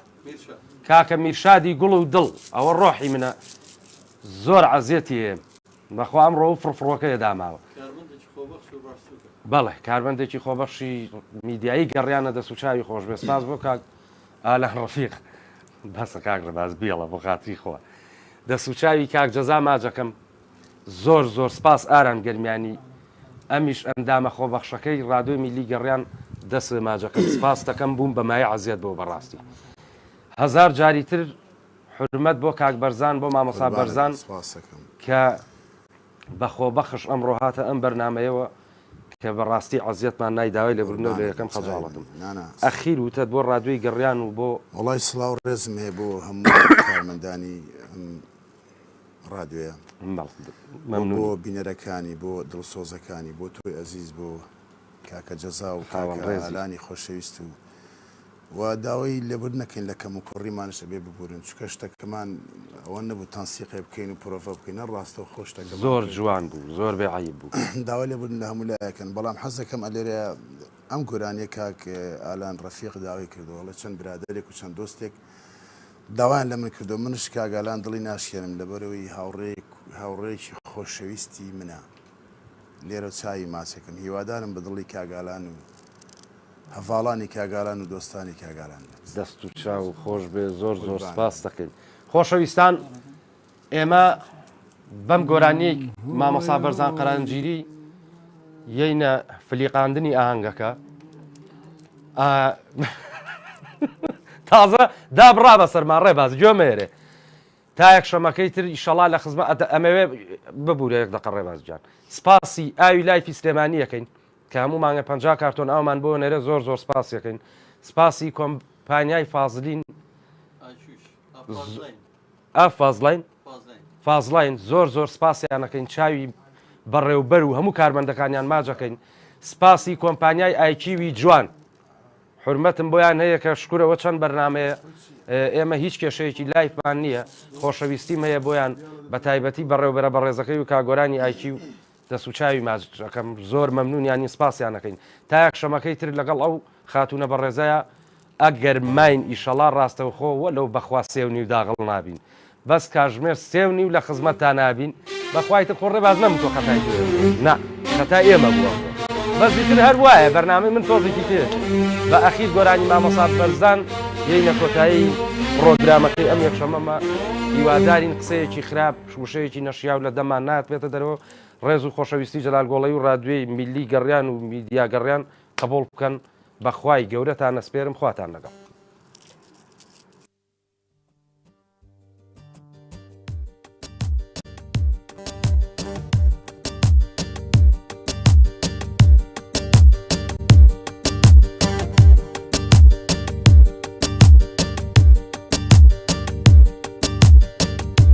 کاکە میرشادی گوڵ و دڵ ئەوە ڕۆحی منە زۆر عەزیەتی هەیە بەخوا ئەمڕۆ و فڕفڕۆکەیە داماوە بەڵێ کاربندێکی خۆبەخشی میدیایی گەڕیانە دەسوچاوی خۆش بێ سپاس بۆ کاک ئالە ڕەفیق بەسە کاک ڕێباز بیڵە بۆ خاتری خۆ دەسوچاوی کاک جەزا ماجەکەم زۆر زۆر سپاس ئاران گەرمیانی ئەمیش ئەندامە خۆبەخشەکەی ڕادۆی میلی گەڕیان دەست ماجەکە سپاس دەکەم بووم بە مای عەزیەت بۆ بەڕاستی هەزار جاری تر حرمەت بۆ کاک بەرزان بۆ مامۆستا بەرزان کە بەخۆ بەخش ئەمڕۆ هاتە ئەم بەرنمەیەوە کە بەڕاستی عەزیەتمان نایداوای لە بردنەوە لە یەکەم خەجاڵەتم ئەخیر وتە بۆ ڕادوی گەڕیان و بۆ وڵای سڵاو ڕێزم هەیە بۆ هەموو کارمەندانی ڕادوێە بۆ بینەرەکانی بۆ دڵسۆزەکانی بۆ تۆی ئەزیز بۆ کاکە جەزا و کاکەلانی خۆشەویست و داوای لێبور نەکەین لە کەم و کوڕیمانش بێ ببورن چکە شتەکەمان ئەوە نەبوو تەنسیقی بکەین و پرۆڤە بکەین ڕاستە و خۆشتەکە زۆر جوان بوو زۆر بێعیب بوو داوای لێبوردن لە هەموو لایەکەن بەڵام حەزەکەم ئەلێرە ئەم گۆرانیە کاک ئالان ڕەفیق داوای کردەوە لە چەند برادێک و چەند دۆستێک داوایان لە من کردو منش کاگالان دڵی ناشێنم لەبەرەوەی هاوڕێکی خۆشەویستی منە لێرە چاوی ماچەکەم هیوادارم بە دڵی کاگالان و هەڤاڵانی کاگالان و دۆستانی کاگالان دەست و چاو خۆش بێ زۆر زۆر سپاس دەکەین خۆشەویستان ئێمە بەم گۆرانیەک مامۆستا بەرزان قەرانگیری یەینە فلیقاندنی ئاهەنگەکە تازە دابڕا بە سەرمان ڕێباز گوێمێرێ تا یەک شەمەکەی تر ئیشەڵا لە خزمەت ئەمەوێ ببوورە یەک دەقە ڕێباز جان سپاسی ئاوی لایفی سلێمانی یەکەین کە هەموو مانگە 50 کارتۆن ئەومان بۆ نێرە زۆر زۆر سپاس یەکەین سپاسی کۆمپانیای فازلین فازلاین زۆر زۆر سپاسیانەکەین چاوی بەڕێوبەر و هەموو کارمەندەکانیان ماجەکەین سپاسی کۆمپانیای ئایکیوی جوان حرمەتم بۆیان هەیە کە شکورەوە چەند بەرنامەیە ئێمە هیچ کێشەیەکی لایفمان نییە خۆشەویستیم هەیە بۆیان بە تایبەتی بەڕێوبەرە بەڕێزەکەی و کاگۆرانی ئایکی و دەسوچاوی ماجەکەم زۆر مەمنونیانی سپاسیانەکەین تا یەک شەمەکەی تر لەگەڵ ئەو خاتونە بەڕێزەیە ئەگەر ماین ئیشەڵا ڕاستەوخۆوە لەو بەخوا سێونی و داغڵ نابین بەس کاژمێر سێونی و لە خزمەتتا نابین بەخوایتە خۆڕێ باز نەمتۆ خەتای نا خەتا ئێمە بووە بەزیتر هەر وایە بەرنامەی من تۆزێکی تێ بە ئەخیر گۆرانی مامۆستا بەرزان یەینە کۆتایی پرۆگرامەکەی ئەم یەکشەمەمە هیوادارین قسەیەکی خراپ شوشەیەکی نەشیاو لە دەمان نات بێتە دەرەوە ڕێز و خۆشەویستی جەلال گۆڵەی و ڕادوێی میلی گەڕیان و میدیا گەڕیان قبول بکەن بەخوای گەورەتان نەسپێرم خواتان لەگەڵ